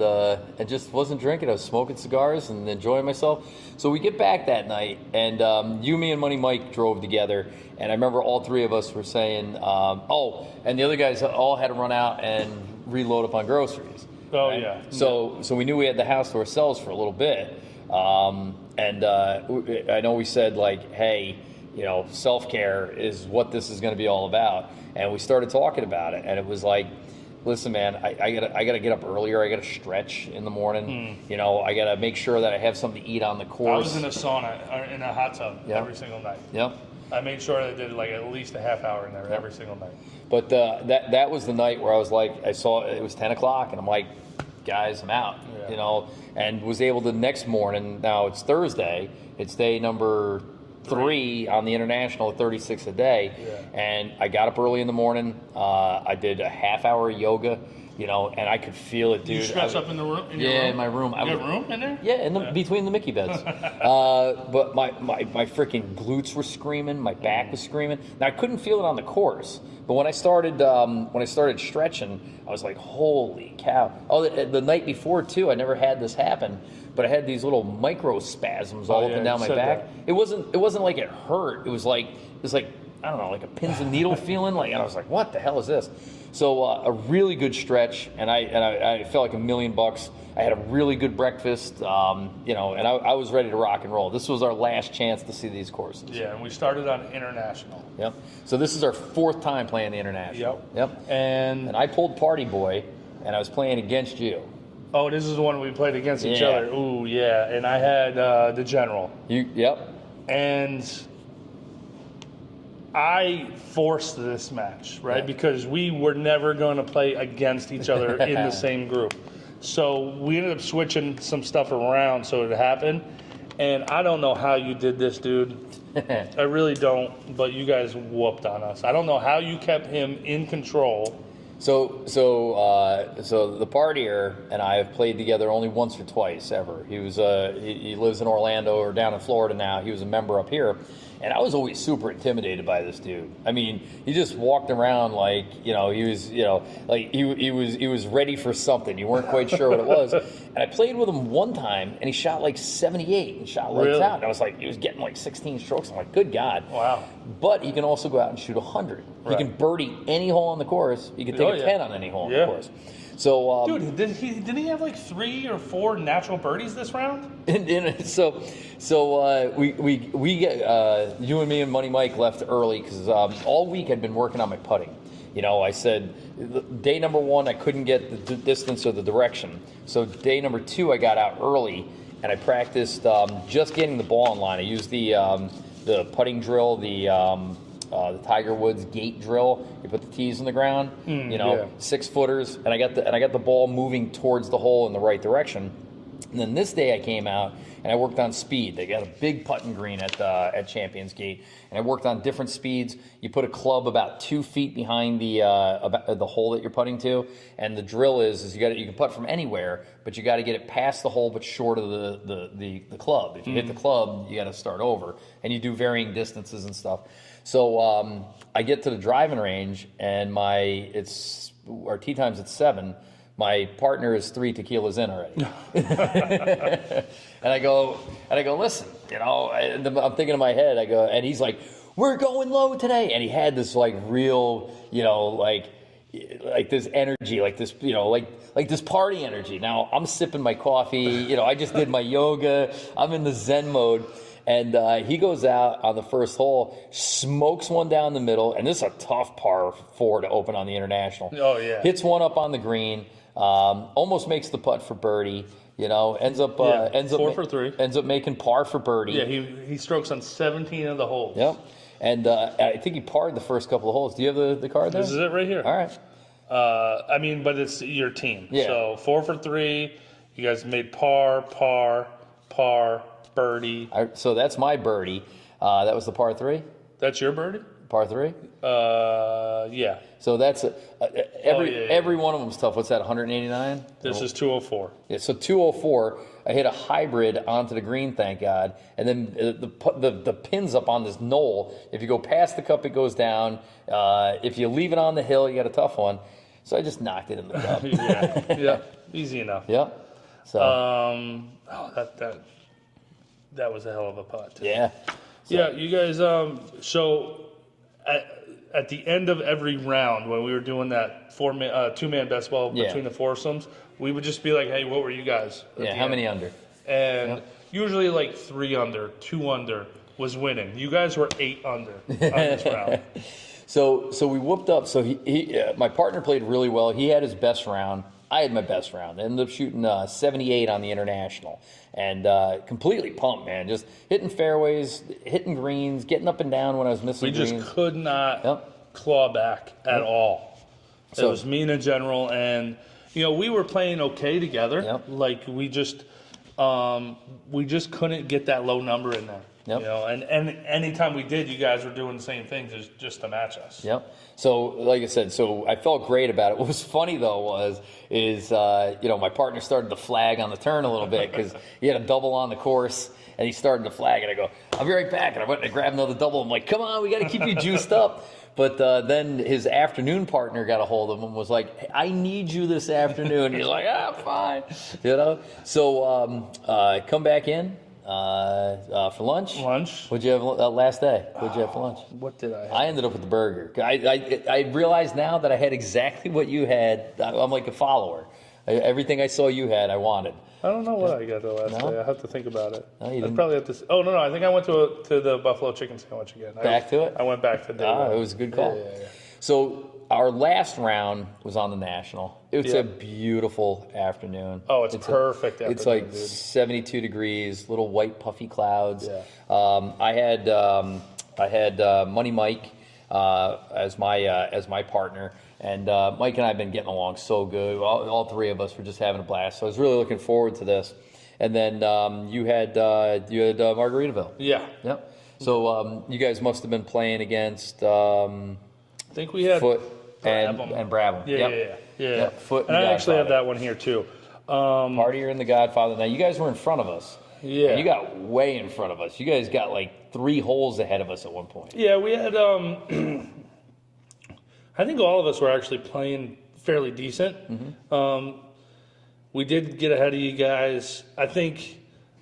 just wasn't drinking. I was smoking cigars and enjoying myself. So we get back that night, and you, me, and Money Mike drove together. And I remember all 3 of us were saying, and the other guys all had to run out and reload up on groceries.
Oh,
right?
yeah.
So we knew we had the house to ourselves for a little bit. I know we said, like, hey, self-care is what this is going to be all about. And we started talking about it. And it was like, listen, man, I gotta get up earlier. I gotta stretch in the morning. I gotta make sure that I have something to eat on the course.
I was in a sauna, or in a hot tub every single night.
Yep.
I made sure I did like at least a half hour in there every single night.
But that was the night where I was like, I saw it was 10 o'clock, and I'm like, guys, I'm out. And was able to next morning. Now it's Thursday. It's day number 3 on the international, 36 a day. And I got up early in the morning. I did a half hour yoga. you know, and I could feel it, dude.
You stretch up in the room?
In my room.
You got room in there?
Yeah, between the Mickey beds. But my freaking glutes were screaming, my back was screaming. Now I couldn't feel it on the course, but when I started stretching, I was like, holy cow! Oh, the night before too, I never had this happen, but I had these little micro spasms all up and down my back. It wasn't like it hurt. It was like I don't know, like a pins and needle feeling. Like, and I was like, what the hell is this? So a really good stretch, and I felt like $1 million. I had a really good breakfast, you know, and I was ready to rock and roll. This was our last chance to see these courses.
Yeah, and we started on International.
Yep. So this is our 4th time playing the International.
Yep.
And I pulled Party Boy, and I was playing against you.
Oh, this is the one we played against each other. Ooh, yeah. And I had the General.
Yep.
And I forced this match, right? Yeah. Because we were never going to play against each other in the same group. So we ended up switching some stuff around so it happened. And I don't know how you did this, dude. I really don't. But you guys whooped on us. I don't know how you kept him in control.
So the partier and I have played together only once or twice ever. He was he lives in Orlando or down in Florida now. He was a member up here, and I was always super intimidated by this dude. I mean, he just walked around like, you know, he was, you know, like he was ready for something. You weren't quite sure what it was. And I played with him one time, and he shot like 78 and shot lights out. And I was like, he was getting like 16 strokes. I'm like, good God.
Wow.
But he can also go out and shoot 100. Right. He can birdie any hole on the course. He can take a 10 on any hole on the course. So,
dude, didn't he have like 3 or 4 natural birdies this round?
So we get you and me and Money Mike left early because all week I'd been working on my putting. You know, I said day number 1 I couldn't get the distance or the direction. So day number 2 I got out early and I practiced just getting the ball in line. I used the putting drill, the Tiger Woods gate drill. You put the tees in the ground, 6-footers, and I got the ball moving towards the hole in the right direction. And then this day I came out and I worked on speed. They got a big putting green at Champions Gate, and I worked on different speeds. You put a club about 2 feet behind the hole that you're putting to, and the drill is you can putt from anywhere, but you got to get it past the hole but short of the club. If you hit the club, you got to start over, and you do varying distances and stuff. So I get to the driving range, and our tee time's at 7. My partner is 3 tequilas in already. And I go, listen, you know, I'm thinking in my head, I go, and he's like, we're going low today. And he had this like real, you know, like this energy, like this, you know, like this party energy. Now I'm sipping my coffee, you know, I just did my yoga. I'm in the Zen mode. And he goes out on the first hole, smokes one down the middle, and this is a tough par 4 to open on the International.
Oh, yeah.
Hits one up on the green, almost makes the putt for birdie. You know, ends up
4 for 3.
Ends up making par for birdie.
Yeah, he strokes on 17 of the holes.
Yep. And I think he parred the first couple of holes. Do you have the card there?
This is it right here.
All right.
I mean, but it's your team.
Yeah.
So 4 for 3. You guys made par, birdie.
So that's my birdie. That was the par 3?
That's your birdie?
Par 3?
Yeah.
So that's every one of them's tough. What's that, 189?
This is 204.
Yeah, so 204. I hit a hybrid onto the green, thank God. And then the pin's up on this knoll. If you go past the cup, it goes down. If you leave it on the hill, you got a tough one. So I just knocked it in the cup.
yeah, easy enough.
Yeah. So.
That was a hell of a putt.
Yeah. So.
Yeah, you guys. So at the end of every round, when we were doing that 2-man best ball between the foursomes, we would just be like, "Hey, what were you guys?"
Yeah. How many under?
And usually like 3 under, 2 under was winning. You guys were 8 under on this round.
So we whooped up. So my partner played really well. He had his best round. I had my best round. I ended up shooting 78 on the International. And completely pumped, man. Just hitting fairways, hitting greens, getting up and down when I was missing greens.
We just could not claw back at all. So it was me and a general. And, you know, we were playing okay together.
Yep.
Like, we just... we just couldn't get that low number in there.
Yep.
You know, and anytime we did, you guys were doing the same things just to match us.
Yep. So, like I said, so I felt great about it. What was funny though is my partner started to flag on the turn a little bit because he had a double on the course and he started to flag, and I go, "I'll be right back," and I went and grabbed another double. I'm like, "Come on, we got to keep you juiced up." But then his afternoon partner got a hold of him and was like, "Hey, I need you this afternoon." He's like, fine, So come back in. For lunch. What'd you have last day? What'd you have for lunch?
What did I have?
I ended up with the burger. I realized now that I had exactly what you had. I'm like a follower. Everything I saw you had, I wanted.
I don't know what I got the last day. I have to think about it.
No, you
I
didn't.
probably have to. Oh no, I think I went to the buffalo chicken sandwich again.
Back to it?
I went back to day one.
It was a good call.
Yeah.
So our last round was on the National. It's a beautiful afternoon.
Oh, it's perfect.
It's like 72 degrees, little white puffy clouds.
Yeah.
I had Money Mike as my partner, and Mike and I have been getting along so good. All three of us were just having a blast. So I was really looking forward to this. And then you had Margaritaville.
Yeah.
Yep. So you guys must have been playing against.
I think we had
Foot and Brabham.
Yeah.
Yep. Foot
and I actually have that one here too.
Partier and the Godfather. Now you guys were in front of us.
Yeah.
And you got way in front of us. You guys got like 3 holes ahead of us at one point.
Yeah, we had. I think all of us were actually playing fairly decent.
Mm-hmm.
We did get ahead of you guys. I think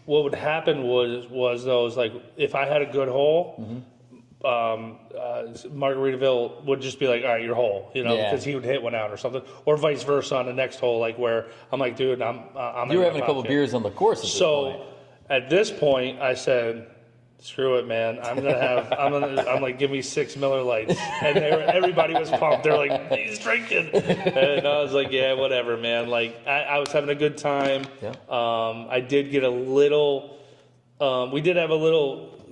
what would happen was those like if I had a good hole.
Mm-hmm.
Margaritaville would just be like, all right, your hole, because he would hit one out or something, or vice versa on the next hole, like where I'm like, dude, I'm.
You were having a couple beers on the course at this point.
At this point, I said, screw it, man. I'm like, give me 6 Miller Lights, and everybody was pumped. They're like, he's drinking, and I was like, yeah, whatever, man. Like I was having a good time.
Yeah.
I did get a little. We did have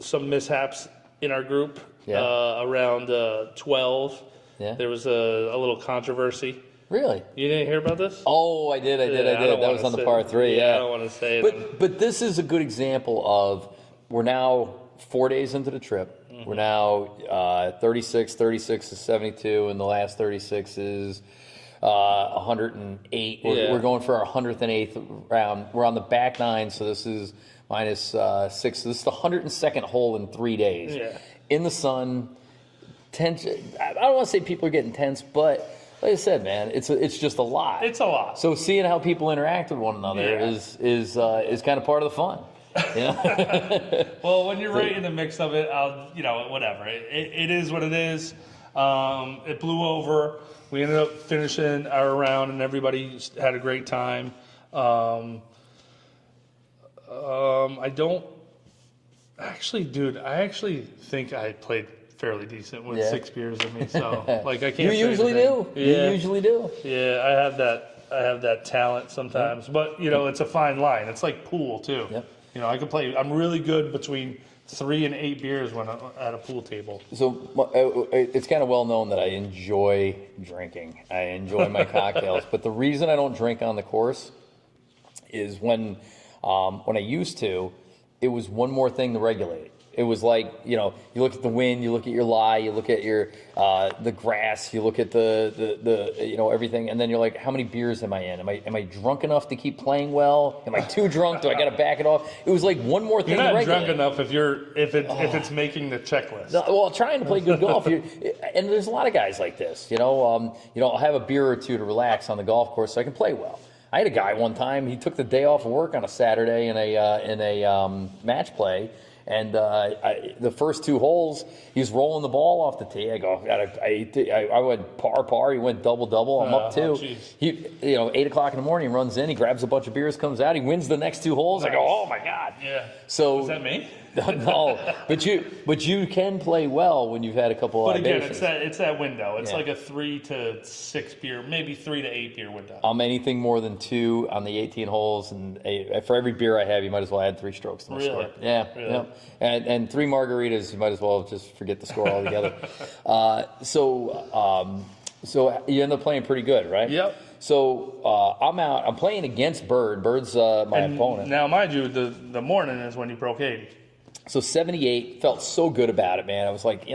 some mishaps in our group around 12.
Yeah.
There was a little controversy.
Really?
You didn't hear about this?
Oh, I did. That was on the par 3.
Yeah, I don't want to say it.
But this is a good example of we're now 4 days into the trip. Mm-hmm. We're now 36 is 72, and the last 36 is 108. We're going for our 108th round. We're on the back 9, so this is minus 6. So this is the 102nd hole in 3 days.
Yeah.
In the sun. Tense. I don't want to say people are getting tense, but like I said, man, it's just a lot.
It's a lot.
So seeing how people interact with one another is kind of part of the fun.
Well, when you're right in the mix of it, whatever. It is what it is. It blew over. We ended up finishing our round, and everybody had a great time. I actually think I played fairly decent with 6 beers in me. So, I can't.
You usually do.
Yeah.
You usually do.
Yeah, I have that talent sometimes, but it's a fine line. It's like pool too.
Yep.
I can play. I'm really good between 3 and 8 beers when I'm at a pool table.
So it's kind of well known that I enjoy drinking. I enjoy my cocktails, but the reason I don't drink on the course is when I used to, it was one more thing to regulate it. It was like, you look at the wind, you look at your lie, you look at your the grass, you look at the everything, and then you're like, how many beers am I in? Am I drunk enough to keep playing well? Am I too drunk? Do I got to back it off? It was like one more thing.
You're not
to regulate.
drunk enough if it's making the checklist.
No, well, trying to play good golf, and there's a lot of guys like this. I'll have a beer or two to relax on the golf course so I can play well. I had a guy one time. He took the day off of work on a Saturday in a match play. And the first 2 holes, he's rolling the ball off the tee. I go, I went par. He went double. I'm up 2. He, 8 o'clock in the morning, he runs in. He grabs a bunch of beers, comes out. He wins the next 2 holes. Nice. I go, oh my god.
Yeah.
So
is that me?
No, but you can play well when you've had a couple.
But again,
libations.
it's that window. It's like a 3 to 6 beer, maybe 3 to 8 beer window.
I'm anything more than 2 on the 18 holes, and for every beer I have, you might as well add 3 strokes to my score. Yeah, really? Yeah. And 3 margaritas, you might as well just forget the score altogether. So you end up playing pretty good, right?
Yep.
So I'm out. I'm playing against Bird. Bird's my opponent.
Now, mind you, the morning is when you broke 80.
So 78, felt so good about it, man. I was like,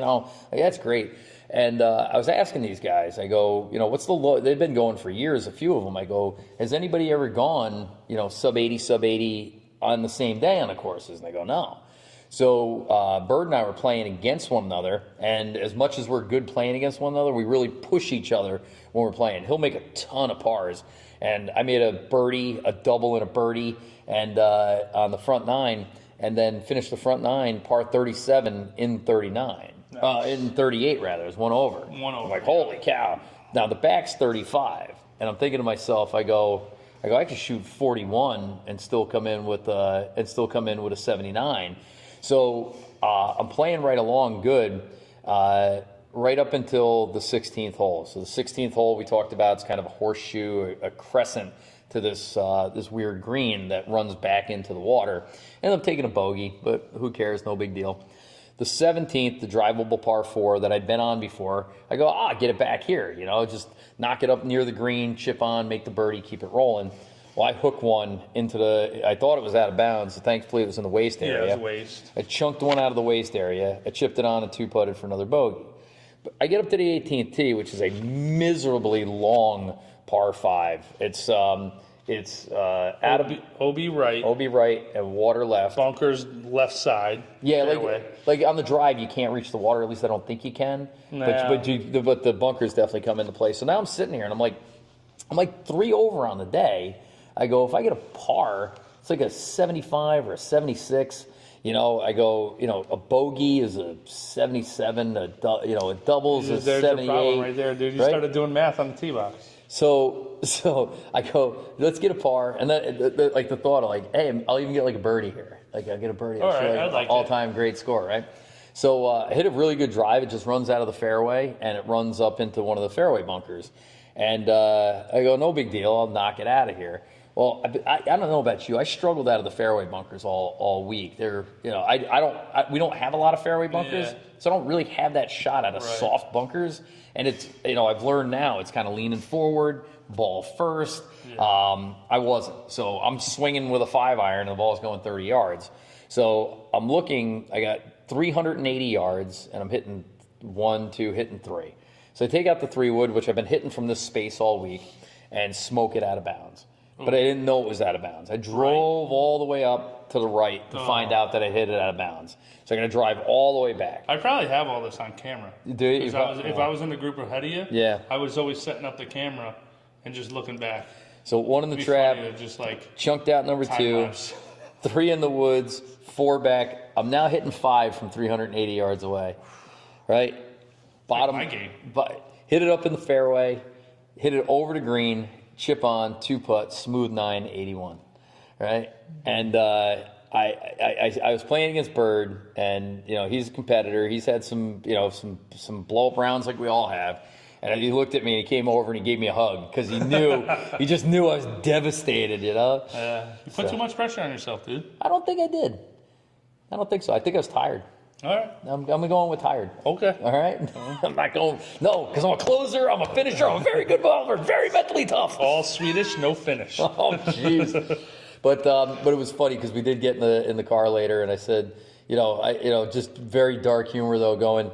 that's great. And I was asking these guys, I go, what's the low? They've been going for years, a few of them. I go, has anybody ever gone, sub 80 on the same day on the courses? And they go, no. So Bird and I were playing against one another, and as much as we're good playing against one another, we really push each other when we're playing. He'll make a ton of pars, and I made a birdie, a double, and a birdie, and on the front nine, and then finished the front nine par 37 in 39, nice. In 38 rather. It was one over. I'm like, holy cow! Now the back's 35, and I'm thinking to myself, I go, I could shoot 41 and still come in with a 79. So I'm playing right along good, right up until the 16th hole. So the 16th hole we talked about, it's kind of a horseshoe, a crescent to this weird green that runs back into the water. Ended up taking a bogey, but who cares? No big deal. The 17th, the drivable par 4 that I'd been on before, I go, get it back here. Just knock it up near the green, chip on, make the birdie, keep it rolling. Well, I hooked one into I thought it was out of bounds. So thankfully, it was in the waist area.
Yeah, it was waist.
I chunked one out of the waist area. I chipped it on and 2-putted for another bogey. But I get up to the 18th tee, which is a miserably long par 5. It's OB
right.
OB right and water left.
Bunkers left side.
Yeah, like on the drive, you can't reach the water. At least I don't think you can.
Nah.
But the bunkers definitely come into play. So now I'm sitting here and I'm like 3 over on the day. I go, if I get a par, it's like a 75 or a 76. I go, a bogey is a 77. A doubles is a 78.
There's your problem right there, dude. You started doing math on the tee box.
So I go, let's get a par, and then the thought of hey, I'll even get a birdie here. I'll get a birdie.
All right,
all-time great score, right? So I hit a really good drive. It just runs out of the fairway, and it runs up into one of the fairway bunkers. And I go, no big deal. I'll knock it out of here. Well, I don't know about you. I struggled out of the fairway bunkers all week. They're, we don't have a lot of fairway bunkers, so I don't really have that shot out of soft bunkers. And it's, I've learned now it's kind of leaning forward, ball first. Yeah. I wasn't, so I'm swinging with a 5-iron and the ball's going 30 yards. So I'm looking. I got 380 yards, and I'm hitting 1, 2, hitting 3. So I take out the 3-wood, which I've been hitting from this space all week, and smoke it out of bounds. But I didn't know it was out of bounds. I drove all the way up to the right to find out that I hit it out of bounds. So I'm going to drive all the way back.
I probably have all this on camera.
Do you?
If I was in the group ahead of you, I was always setting up the camera and just looking back.
So 1 in the trap,
just
chunked out number 2, 3 in the woods, 4 back. I'm now hitting 5 from 380 yards away, right? Bottom,
my game.
Hit it up in the fairway, hit it over the green, chip on, 2-putt, smooth 9, 81, right? And I was playing against Bird, and he's a competitor. He's had some some blow up rounds like we all have. And he looked at me and he came over and he gave me a hug because he knew he just knew I was devastated. You
put too much pressure on yourself, dude.
I don't think I did. I don't think so. I think I was tired.
All right.
I'm going with tired.
Okay.
All right? I'm not going, no, because I'm a closer, I'm a finisher, I'm a very good bowler, very mentally tough.
All Swedish, no finish.
Oh, jeez. But it was funny because we did get in the car later, and I said, just very dark humor though, going,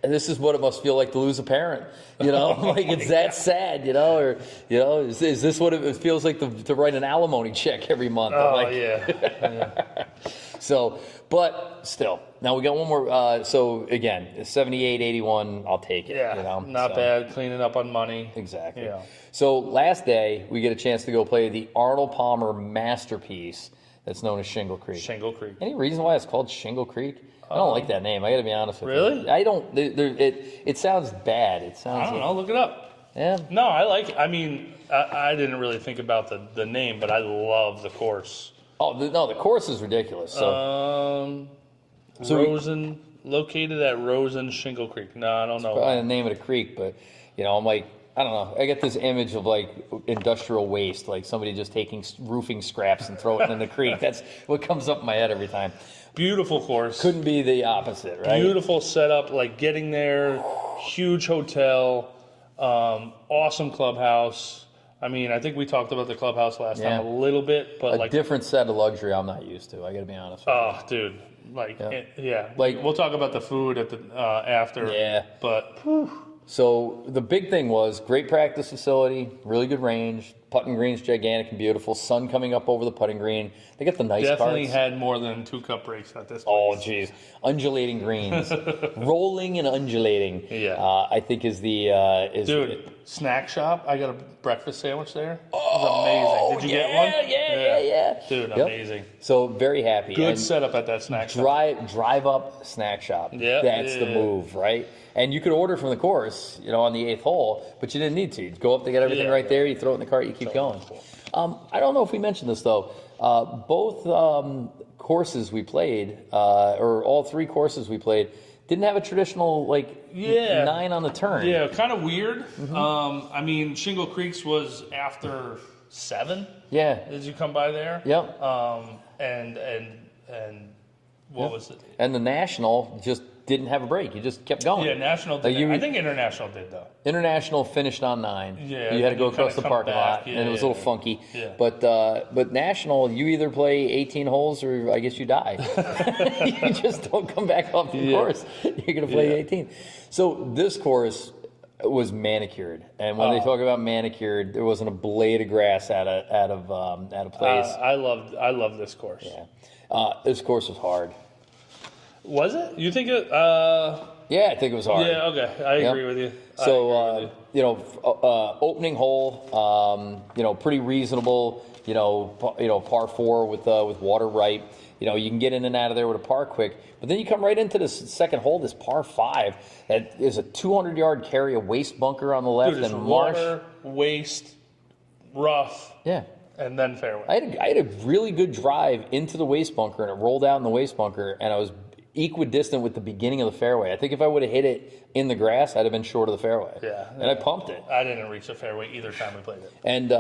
this is what it must feel like to lose a parent. It's that sad, or is this what it feels like to write an alimony check every month?
Oh, yeah.
So, but still, now we got one more. So again, 78, 81, I'll take it.
Yeah, not bad. Cleaning up on money.
Exactly.
Yeah.
So last day, we get a chance to go play the Arnold Palmer masterpiece that's known as Shingle Creek.
Shingle Creek.
Any reason why it's called Shingle Creek? I don't like that name. I got to be honest with you.
Really?
I don't. It sounds bad. It sounds.
I don't know. Look it up.
Yeah.
No, I didn't really think about the name, but I love the course.
Oh the course is ridiculous. So.
Rosen, located at Rosen Shingle Creek. No, I don't know.
Probably the name of the creek, but I'm like, I don't know. I get this image of industrial waste, like somebody just taking roofing scraps and throwing it in the creek. That's what comes up in my head every time.
Beautiful course.
Couldn't be the opposite, right?
Beautiful setup, getting there, huge hotel, awesome clubhouse. I mean, I think we talked about the clubhouse last time a little bit, but
a different set of luxury I'm not used to. I got to be honest with
oh, dude, like, like we'll talk about the food at the after.
Yeah,
but
so the big thing was great practice facility, really good range. Putting green's gigantic and beautiful. Sun coming up over the putting green. They got the nice
definitely
carts.
had more than 2 cup breaks at this place.
Oh, geez. Undulating greens. Rolling and undulating.
Yeah.
I think is the...
Dude, snack shop. I got a breakfast sandwich there. It was amazing. Did you get one?
Yeah.
Dude, amazing.
So very happy.
Good setup at that snack shop.
Drive up snack shop.
Yeah.
That's the move, right? And you could order from the course, on the 8th hole, but you didn't need to. You go up, they got everything right there, you throw it in the cart, you keep going. I don't know if we mentioned this, though. Both courses we played, or all 3 courses we played, didn't have a traditional, 9 on the turn.
Yeah, kind of weird. I mean, Shingle Creek's was after 7.
Yeah.
Did you come by there?
Yep.
And what was it?
And the National just didn't have a break. You just kept going.
Yeah, National did. I think International did, though.
International finished on 9.
Yeah.
You had to go across the parking lot, and it was a little funky.
Yeah.
But National, you either play 18 holes or I guess you die. You just don't come back off the course. You're going to play 18. So this course was manicured, and when they talk about manicured, there wasn't a blade of grass out of place.
I love this course.
Yeah. This course was hard.
Was it? You think it?
Yeah, I think it was hard.
Yeah, okay. I agree with you.
So, opening hole, pretty reasonable, par 4 with water right. You can get in and out of there with a par quick. But then you come right into this second hole, this par 5. That is a 200-yard carry, a waste bunker on the left,
Dude,
and marsh.
Water, waste, rough.
Yeah.
And then fairway.
I had a really good drive into the waste bunker, and it rolled out in the waste bunker, and I was equidistant with the beginning of the fairway. I think if I would have hit it in the grass, I'd have been short of the fairway.
Yeah.
And I pumped it.
I didn't reach the fairway either time we played it.
And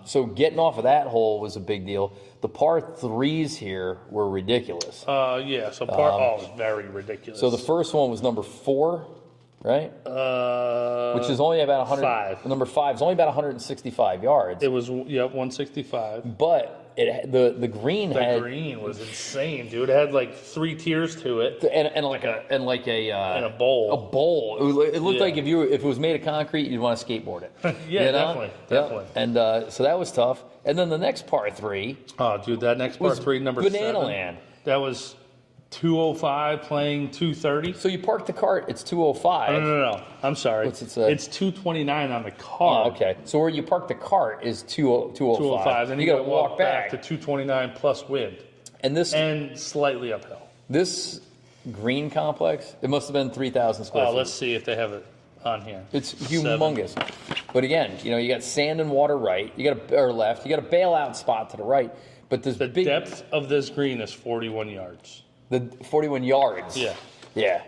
so getting off of that hole was a big deal. The par 3s here were ridiculous.
So par is very ridiculous.
So the first one was number 4, right? Which is only about 100.
5.
Number 5 is only about 165 yards.
It was 165.
But the green
The green was insane, dude. It had like 3 tiers to it,
and like a
bowl.
A bowl. It looked like if it was made of concrete, you'd want to skateboard it.
Definitely.
And so that was tough. And then the next par 3.
Oh, dude, that next par 3, number
Banana
7.
Land.
That was 205 playing 230.
So you park the cart, it's 205.
No. I'm sorry.
What's it say?
It's 229 on the cart.
Oh, okay. So where you park the cart is 205.
205. Then
you got to walk back
to 229 plus wind. And slightly uphill.
This green complex, it must have been 3,000 square feet.
Let's see if they have it on here.
It's humongous. 7. But again, you got sand and water right, or left, you got a bailout spot to the right. But this
the depth of this green is 41 yards.
The 41 yards.
Yeah.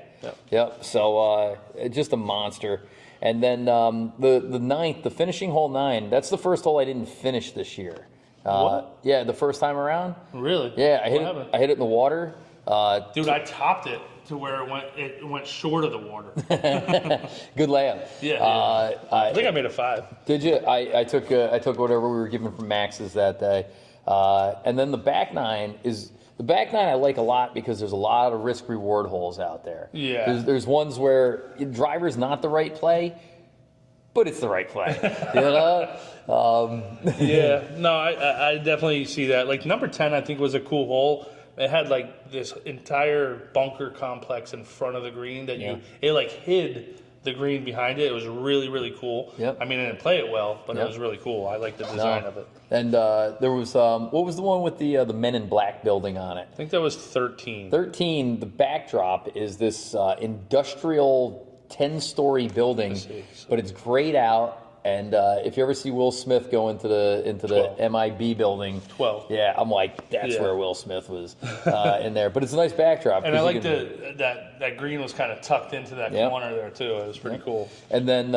Yep. So just a monster. And then the 9th, the finishing hole 9, that's the first hole I didn't finish this year.
What?
Yeah, the first time around.
Really?
Yeah, I hit it in the water.
Dude, I topped it to where it went short of the water.
Good layup.
Yeah. I think I made a 5.
Did you? I took whatever we were given from Max's that day. And then the back 9 is... The back 9 I like a lot because there's a lot of risk-reward holes out there.
Yeah.
There's ones where driver's not the right play, but it's the right play.
Yeah. No, I definitely see that. Like number 10 I think was a cool hole. It had like this entire bunker complex in front of the green that it like hid the green behind it. It was really, really cool.
Yep.
I mean, I didn't play it well, but it was really cool. I like the design of it.
And there was, what was the one with the Men in Black building on it?
I think that was 13.
13, the backdrop is this industrial 10-story building, but it's grayed out. And if you ever see Will Smith go into the MIB building,
12.
Yeah, I'm like, that's where Will Smith was in there. But it's a nice backdrop.
And I like that green was kind of tucked into that corner there too. It was pretty cool.
And then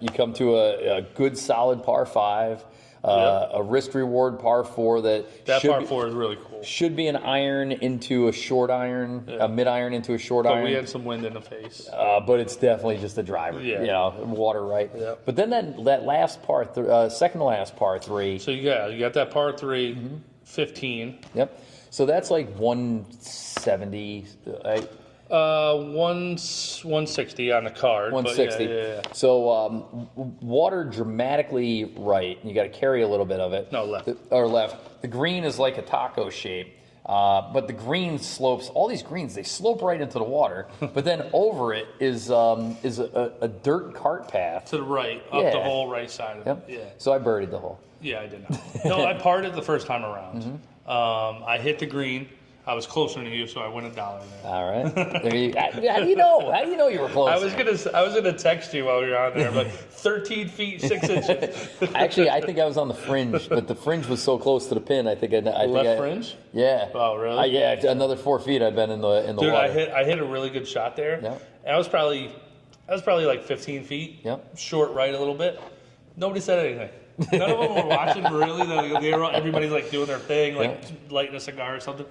you come to a good solid par 5. A risk reward par 4
that par 4 is really cool.
Should be an iron into a short iron, a mid iron into a short iron.
But we had some wind in the face.
But it's definitely just a driver.
Yeah.
You know, water right.
Yeah.
But then that last second to last par 3.
So you got that par 3, 15.
Yep. So that's like 170.
160 on the card.
160.
Yeah.
So water dramatically right. You got to carry a little bit of it.
No, left.
Or left. The green is like a taco shape. But the green slopes, all these greens, they slope right into the water. But then over it is a dirt cart path.
To the right, up the whole right side of it.
Yeah. So I birdied the hole.
Yeah, I did not. No, I parred it the first time around. I hit the green. I was closer to you, so I win $1 there.
All right. How do you know? How do you know you were close?
I was gonna text you while we were on there, but 13 feet 6 inches.
Actually, I think I was on the fringe, but the fringe was so close to the pin. I think
fringe.
Yeah.
Oh, really?
Yeah, another 4 feet. I've been in the
Dude,
water.
I hit a really good shot there.
Yeah.
And I was probably like 15 feet.
Yep.
Short right a little bit. Nobody said anything. None of them were watching really. Everybody's like doing their thing, like lighting a cigar or something.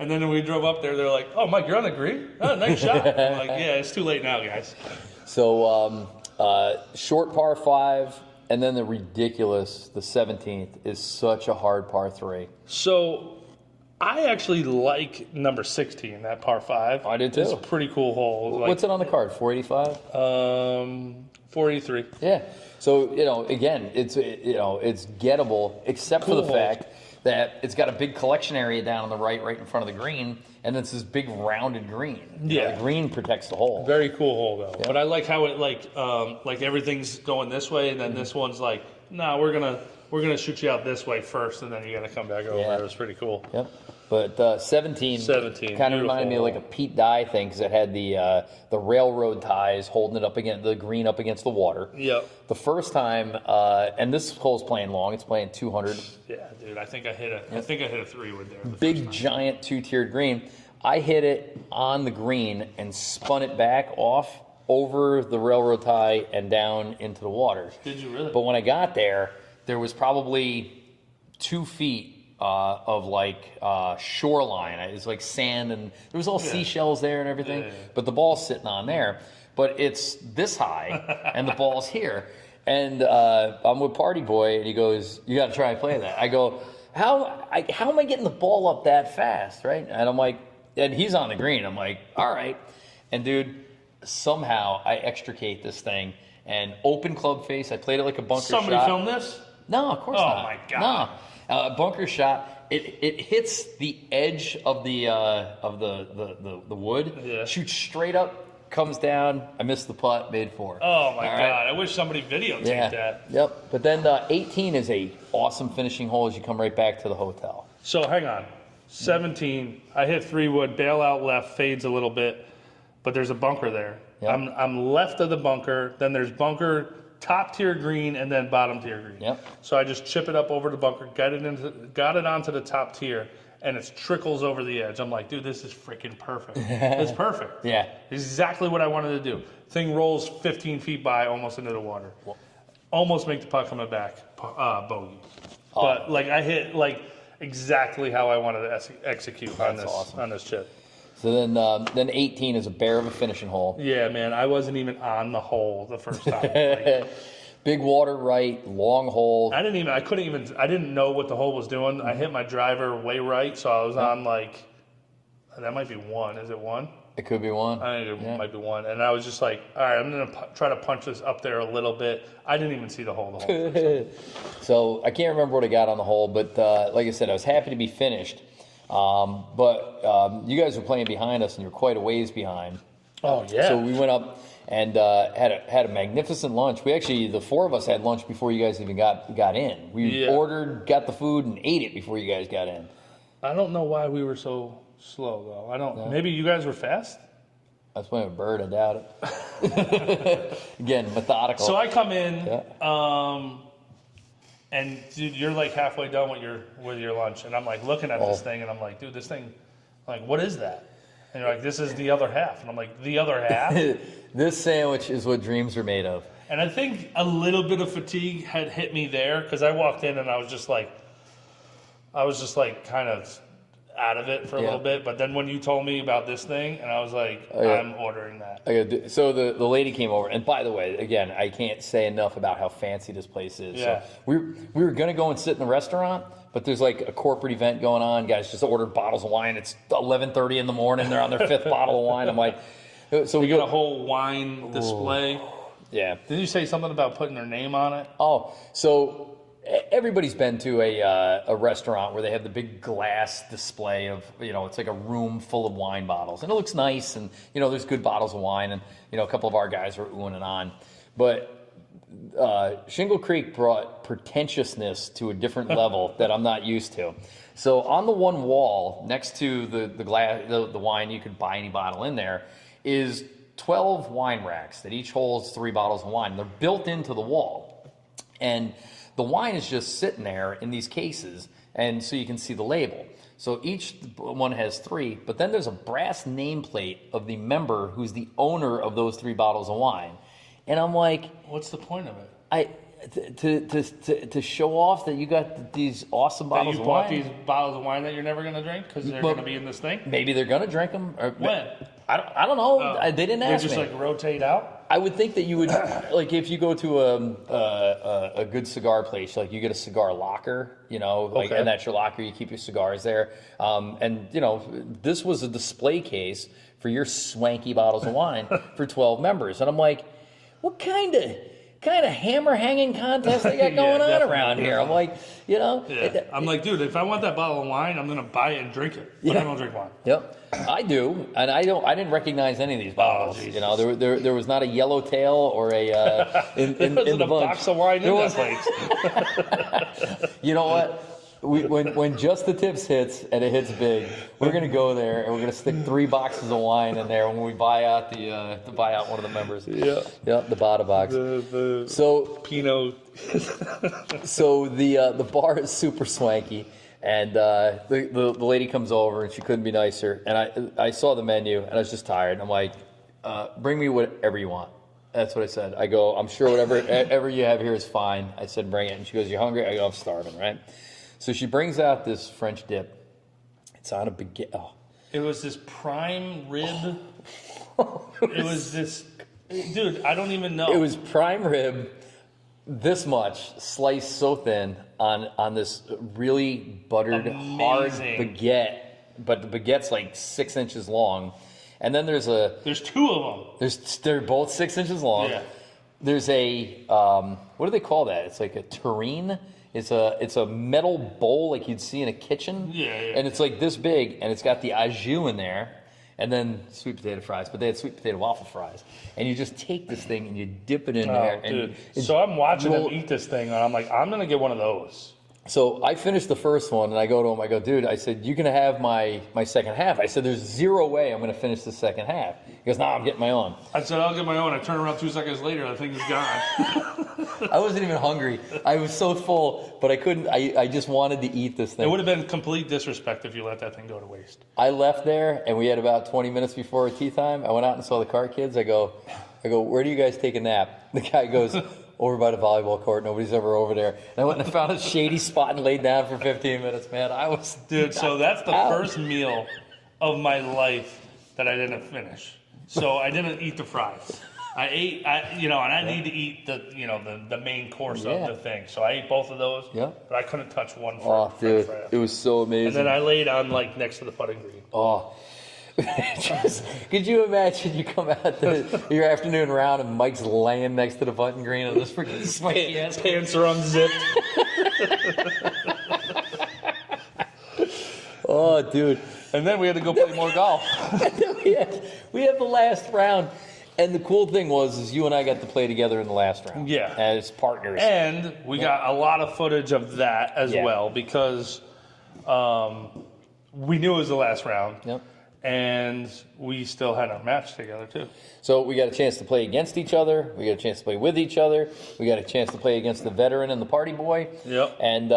And then when we drove up there, they're like, "Oh, Mike, you're on the green? Oh, nice shot." I'm like, "Yeah, it's too late now, guys."
So short par 5, and then the 17th is such a hard par 3.
So I actually like number 16, that par 5.
I did too.
It's a pretty cool hole.
What's it on the card? 485.
483.
Yeah. So again, it's gettable, except for the fact that it's got a big collection area down on the right in front of the green, and it's this big rounded green. The green protects the hole.
Very cool hole though. Yep. But I like how it like everything's going this way, and then this one's like, nah, we're gonna shoot you out this way first, and then you got to come back over. It was pretty cool.
Yep. But 17 kind of reminded me of like a Pete Dye thing, because it had the railroad ties holding it up against the green up against the water.
Yep.
The first time, and this hole's playing long. It's playing 200.
Yeah, dude. I think I hit a 3-wood there.
Big giant 2-tiered green. I hit it on the green and spun it back off over the railroad tie and down into the water.
Did you really?
But when I got there was probably 2 feet of like shoreline. It's like sand, and there was all seashells there and everything. Yeah. But the ball's sitting on there. But it's this high, and the ball's here. And I'm with Party Boy, and he goes, "You got to try and play that." I go, how am I getting the ball up that fast, right? And I'm like, and he's on the green. I'm like, all right. And dude, somehow I extricate this thing and open club face. I played it like a bunker shot.
Somebody filmed this?
No, of course not.
Oh my god.
No, bunker shot. It hits the edge of the wood. Shoots straight up, comes down. I missed the putt. Made 4.
Oh my god! I wish somebody videotaped that.
Yep. But then 18 is a awesome finishing hole as you come right back to the hotel.
So hang on. 17. I hit 3-wood. Bail out left. Fades a little bit, but there's a bunker there. Yep. I'm left of the bunker. Then there's bunker. Top tier green and then bottom tier green.
Yep.
So I just chip it up over the bunker, got it onto the top tier, and it trickles over the edge. I'm like, dude, this is freaking perfect. It's perfect.
Yeah.
Exactly what I wanted to do. Thing rolls 15 feet by, almost into the water. Almost make the putt coming back, bogey. But like I hit like exactly how I wanted to execute on this chip.
So then 18 is a bear of a finishing hole.
Yeah, man, I wasn't even on the hole the first time.
Big water right, long hole.
I didn't know what the hole was doing. I hit my driver way right, so I was on like, that might be 1. Is it 1?
It could be 1.
I think it might be 1. And I was just like, all right, I'm going to try to punch this up there a little bit. I didn't even see the hole the whole time.
So I can't remember what I got on the hole, but like I said, I was happy to be finished. But you guys were playing behind us, and you were quite a ways behind.
Oh yeah.
So we went up and had a magnificent lunch. We actually, the 4 of us had lunch before you guys even got in. We ordered, got the food, and ate it before you guys got in.
I don't know why we were so slow though. I don't. No. Maybe you guys were fast.
I was playing with Bird. I doubt it. Again, methodical.
So I come in. And dude, you're like halfway done with your lunch, and I'm like looking at this thing, and I'm like, dude, this thing, like, what is that? And you're like, this is the other half, and I'm like, the other half?
This sandwich is what dreams are made of.
And I think a little bit of fatigue had hit me there because I walked in and I was just like kind of out of it for a little bit. But then when you told me about this thing, and I was like, I'm ordering that.
So the lady came over, and by the way, again, I can't say enough about how fancy this place is.
Yeah.
So we were gonna go and sit in the restaurant, but there's like a corporate event going on. Guys just ordered bottles of wine. It's 11:30 in the morning. They're on their 5th bottle of wine. I'm like, so we
got a whole wine display.
Yeah.
Didn't you say something about putting their name on it?
Oh, so everybody's been to a restaurant where they have the big glass display of, it's like a room full of wine bottles. And it looks nice, and, there's good bottles of wine, and, a couple of our guys were oohing and on. But Shingle Creek brought pretentiousness to a different level that I'm not used to. So on the one wall, next to the glass, the wine, you could buy any bottle in there, is 12 wine racks that each holds 3 bottles of wine. They're built into the wall. And the wine is just sitting there in these cases, and so you can see the label. So each one has 3, but then there's a brass nameplate of the member who's the owner of those 3 bottles of wine. And I'm like,
what's the point of it?
To show off that you got these awesome bottles of wine.
You bought these bottles of wine that you're never going to drink because they're going to be in this thing?
Maybe they're going to drink them. Or,
when?
I don't know. They didn't ask me.
They just like rotate out?
I would think that you would, like if you go to a good cigar place, like you get a cigar locker, and that's your locker, you keep your cigars there. And this was a display case for your swanky bottles of wine for 12 members. And I'm like, what kind of hammer hanging contest they got going on around here? I'm like,
I'm like, dude, if I want that bottle of wine, I'm gonna buy it and drink it. But I don't drink wine.
Yep, I do, and I didn't recognize any of these bottles.
Oh,
there was not a yellowtail or a in the
box of wine in that place.
You know what? When Just the Tips hits and it hits big, we're gonna go there and we're gonna stick 3 boxes of wine in there when we buy out one of the members. Yeah, the bottom box. So
Pinot.
So the bar is super swanky, and the lady comes over and she couldn't be nicer. And I saw the menu and I was just tired. I'm like, bring me whatever you want. That's what I said. I go, I'm sure whatever you have here is fine. I said, bring it. And she goes, you hungry? I go, I'm starving, right? So she brings out this French dip. It's on a baguette. Oh.
It was this prime rib. It was this, dude, I don't even know.
It was prime rib, this much, sliced so thin on this really buttered, hard baguette. But the baguette's like 6 inches long. And then there's
2 of them.
They're both 6 inches long.
Yeah.
There's a, what do they call that? It's like a terrine. It's a metal bowl like you'd see in a kitchen.
Yeah.
And it's like this big, and it's got the au jus in there, and then sweet potato fries. But they had sweet potato waffle fries. And you just take this thing and you dip it in there.
Dude. So I'm watching them eat this thing, and I'm like, I'm going to get one of those.
So I finished the first one, and I go to him, I go, dude, I said, you can have my second half. I said, there's 0 way I'm going to finish the second half. He goes, I'm getting my own.
I said, I'll get my own. I turn around 2 seconds later, the thing is gone.
I wasn't even hungry. I was so full, but I couldn't, I just wanted to eat this thing.
It would have been complete disrespect if you let that thing go to waste.
I left there, and we had about 20 minutes before our tea time. I went out and saw the car kids. I go, where do you guys take a nap? The guy goes, over by the volleyball court. Nobody's ever over there. And I went and found a shady spot and laid down for 15 minutes, man.
Dude, so that's the first meal of my life that I didn't finish. So I didn't eat the fries. I ate, and I need to eat the main course of the thing. So I ate both of those. Yeah. But I couldn't touch one.
Dude, it was so amazing.
And then I laid on next to the putting green.
Oh. Could you imagine you come out your afternoon round and Mike's laying next to the button green and this freaking swanky ass
pants are unzipped.
Oh, dude.
And then we had to go play more golf.
we had the last round. And the cool thing was you and I got to play together in the last round.
Yeah.
As partners.
And we got a lot of footage of that as well because we knew it was the last round.
Yep.
and we still had our match together too.
So we got a chance to play against each other. We got a chance to play with each other. We got a chance to play against the veteran and the party boy.
Yep.
And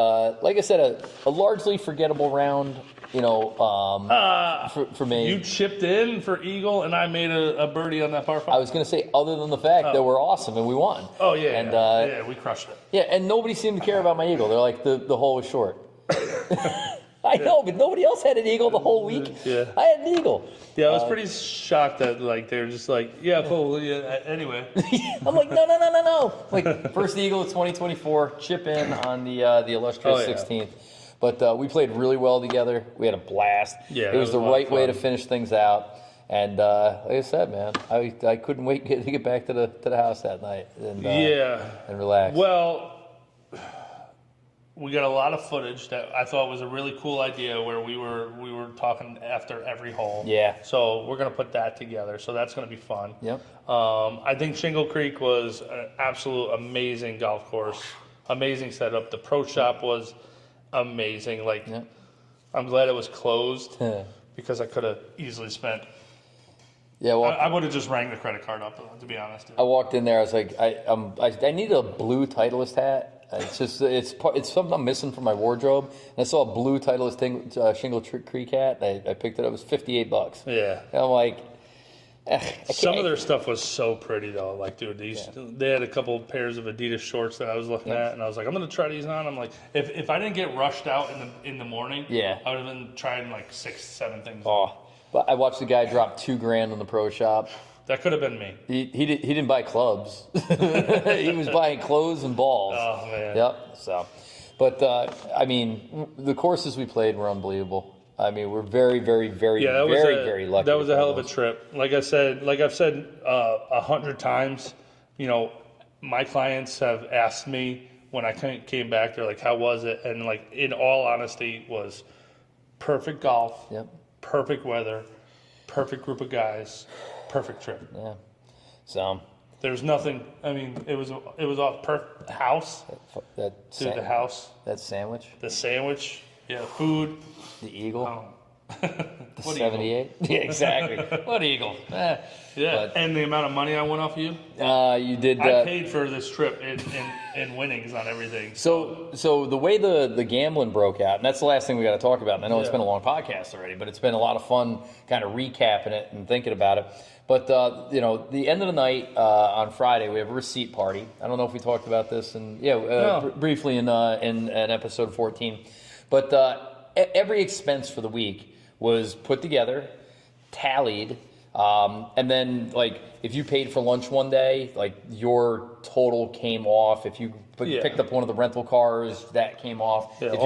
like I said, a largely forgettable round. For me.
You chipped in for eagle, and I made a birdie on that par 5.
I was going to say, other than the fact that we're awesome and we won.
Oh, yeah.
And,
yeah, we crushed it.
Yeah, and nobody seemed to care about my eagle. They're like, the hole was short. I know, but nobody else had an eagle the whole week.
Yeah.
I had an eagle.
Yeah, I was pretty shocked that they were just like, yeah, cool. Yeah. Anyway.
I'm like, no. Like, first eagle of 2024, chip in on the illustrious 16th. But we played really well together. We had a blast.
Yeah,
it was the right way to finish things out. And like I said, man, I couldn't wait to get back to the house that night and relax.
Well, we got a lot of footage that I thought was a really cool idea where we were talking after every hole.
Yeah.
So we're gonna put that together. So that's gonna be fun.
Yep.
I think Shingle Creek was an absolute amazing golf course, amazing setup. The pro shop was amazing. I'm glad it was closed because I could have easily spent.
Yeah, well,
I would have just rang the credit card up, to be honest.
I walked in there. I was like, I need a blue Titleist hat. It's something I'm missing from my wardrobe. And I saw a blue Titleist Shingle Creek hat. I picked it up. It was $58.
Yeah.
And I'm like,
some of their stuff was so pretty though. Like, dude, they had a couple of pairs of Adidas shorts that I was looking at, and I was like, I'm gonna try these on. I'm like, if I didn't get rushed out in the morning, I would have been trying like 6-7 things.
Oh, but I watched the guy drop $2,000 in the pro shop.
That could have been me.
He didn't buy clubs. He was buying clothes and balls.
Oh man.
Yep. So, but I mean, the courses we played were unbelievable. I mean, we're very, very, very, very lucky.
That was a hell of a trip. Like I've said 100 times. My clients have asked me when I came back. They're like, "How was it?" And like, in all honesty, was perfect golf.
Yep.
Perfect weather. Perfect group of guys. Perfect trip.
Yeah. So
there's nothing. I mean, it was off perfect house. The house.
That sandwich.
The sandwich. Yeah. Food.
The eagle.
The
78. Yeah, exactly. What eagle?
Yeah. But, and the amount of money I won off you.
You did.
I paid for this trip in winnings on everything.
So the way the gambling broke out, and that's the last thing we got to talk about. And I know it's been a long podcast already, but it's been a lot of fun kind of recapping it and thinking about it. But the end of the night on Friday, we have a receipt party. I don't know if we talked about this, briefly in episode 14, but every expense for the week was put together, tallied. And then, like, if you paid for lunch one day, like, your total came off. If you picked up one of the rental cars, that came off.
Yeah,
if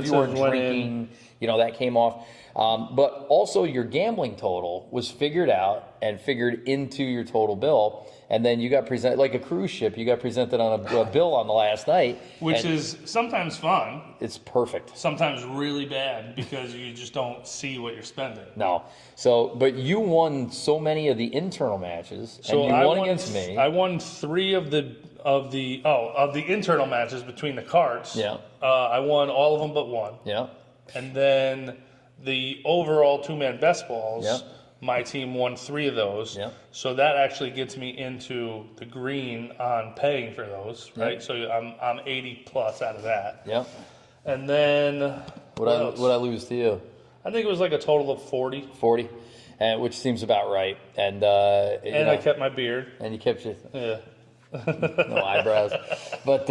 you weren't drinking, that came off. But also your gambling total was figured out and figured into your total bill. And then you got presented, like a cruise ship, you got presented on a bill on the last night.
Which is sometimes fun.
It's perfect.
Sometimes really bad because you just don't see what you're spending.
No. So, but you won so many of the internal matches, and you won against me.
I won 3 of the internal matches between the cards.
Yeah.
I won all of them but one.
Yeah.
And then the overall 2-man best balls.
Yeah.
My team won 3 of those.
Yeah.
So that actually gets me into the green on paying for those, right?
Yeah.
So I'm 80 plus out of that.
Yeah.
And then
what I lose to you?
I think it was like a total of 40.
40, which seems about right. And
I kept my beard.
And you kept your
no
eyebrows. But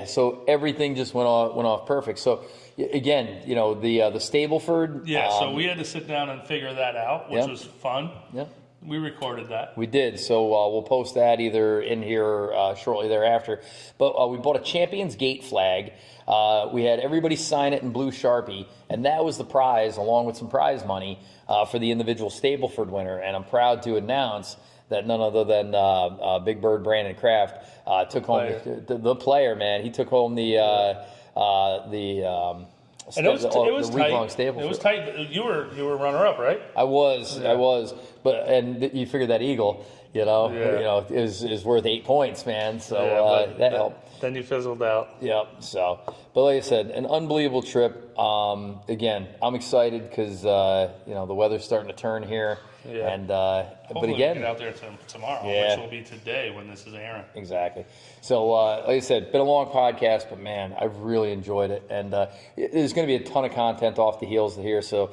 so everything just went off perfect. So again, the Stableford.
Yeah, so we had to sit down and figure that out, which was fun.
Yeah.
We recorded that.
We did. So we'll post that either in here shortly thereafter. But we bought a Champions Gate flag. We had everybody sign it in blue Sharpie, and that was the prize, along with some prize money for the individual Stableford winner. And I'm proud to announce that none other than Big Bird Brandon Kraft took home the player, man. He took home the
and it was tight.
Stableford.
It was tight. You were runner up, right?
I was. But you figured that eagle. is worth 8 points, man. So that helped.
Then you fizzled out.
Yep. So, but like I said, an unbelievable trip. Again, I'm excited because the weather's starting to turn here.
Yeah.
And
hopefully
but again,
we get out there tomorrow,
yeah.
which will be today when this is airing.
Exactly. So, like I said, been a long podcast, but man, I've really enjoyed it. And there's going to be a ton of content off the heels of here. So,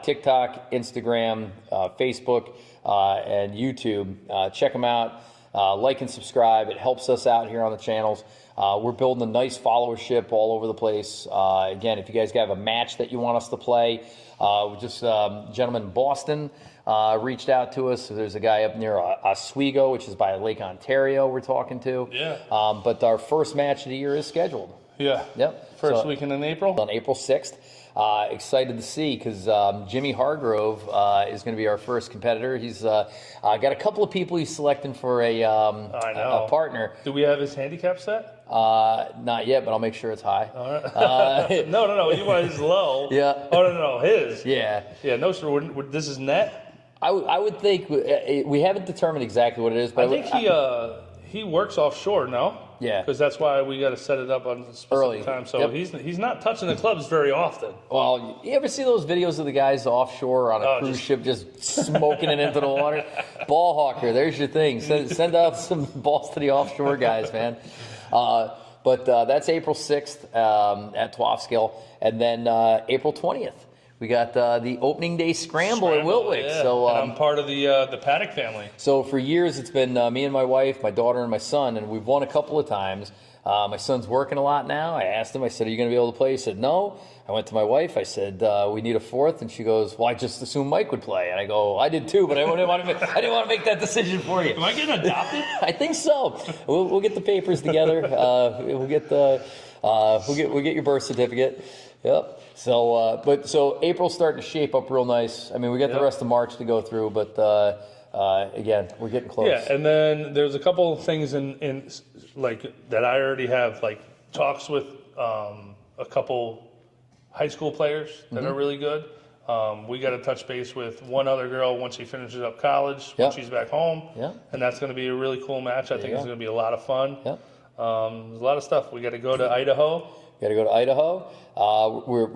TikTok, Instagram, Facebook, and YouTube. Check them out. Like and subscribe. It helps us out here on the channels. We're building a nice followership all over the place. Again, if you guys have a match that you want us to play, a gentleman in Boston reached out to us. So there's a guy up near Oswego, which is by Lake Ontario, we're talking to.
Yeah.
But our first match of the year is scheduled.
Yeah.
Yep.
First weekend in April?
On April 6th. Excited to see because Jimmy Hargrove is going to be our first competitor. He's got a couple of people he's selecting for a partner.
Do we have his handicap set?
Not yet, but I'll make sure it's high.
All right. No. You want his low.
Yeah.
Oh, no, his.
Yeah.
Yeah, no, sir. This is net?
I would think we haven't determined exactly what it is, but
I think he works offshore, no?
Yeah,
because that's why we got to set it up on a specific
early
time. So he's not touching the clubs very often.
Well, you ever see those videos of the guys offshore on a cruise ship just smoking it into the water? Ball hawker, there's your thing. Send out some balls to the offshore guys, man. But that's April 6th at Twofskill, and then April 20th. We got the opening day scramble at Wiltwick.
Yeah.
So
and I'm part of the Paddock family.
So for years it's been me and my wife, my daughter and my son, and we've won a couple of times. My son's working a lot now. I asked him, I said, are you going to be able to play? He said, no. I went to my wife. I said, we need a fourth. And she goes, well, I just assumed Mike would play. And I go, I did too, but I didn't want to make that decision for you.
Am I getting adopted?
I think so. We'll get the papers together. We'll get your birth certificate. Yep. So April's starting to shape up real nice. I mean, we got the rest of March to go through, but again, we're getting close.
Yeah, and then there's a couple of things in like that I already have, like talks with a couple high school players that are really good. We got to touch base with one other girl once she finishes up college, when she's back home, and that's going to be a really cool match. I think it's going to be a lot of fun. There's a lot of stuff. We got to go to Idaho.
Got to go to Idaho. We're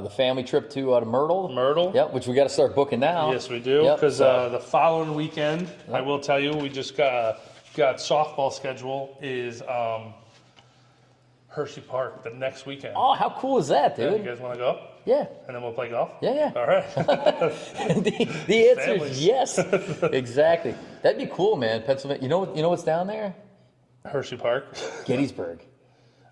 the family trip to Myrtle.
Myrtle.
Yep, which we got to start booking now.
Yes, we do. Because the following weekend, I will tell you, we just got softball schedule is Hershey Park the next weekend.
Oh, how cool is that, dude?
Yeah, you guys want to go?
Yeah.
And then we'll play golf?
Yeah.
All right.
the answer is yes. Exactly. That'd be cool, man. Pennsylvania. You know what's down there?
Hershey Park.
Gettysburg.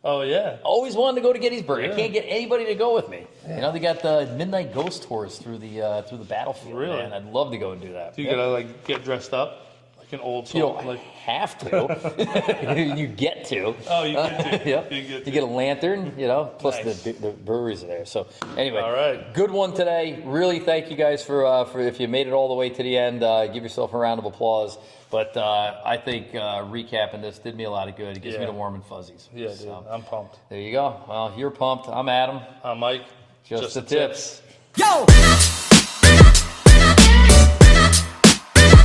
Oh, yeah.
Always wanted to go to Gettysburg. I can't get anybody to go with me. Yeah. They got the midnight ghost tours through the battlefield.
Really?
Man. I'd love to go and do that.
So you gotta get dressed up like an old soul.
You don't have to. You get to.
Oh, you get to.
Yep. You get a lantern. Plus
nice.
the breweries are there. So anyway,
all right.
Good one today. Really, thank you guys for if you made it all the way to the end. Give yourself a round of applause. But I think recapping this did me a lot of good. It gives me the warm and fuzzies.
Yeah, dude. I'm pumped.
There you go. Well, you're pumped. I'm Adam.
I'm Mike.
Just the tips.
Yo!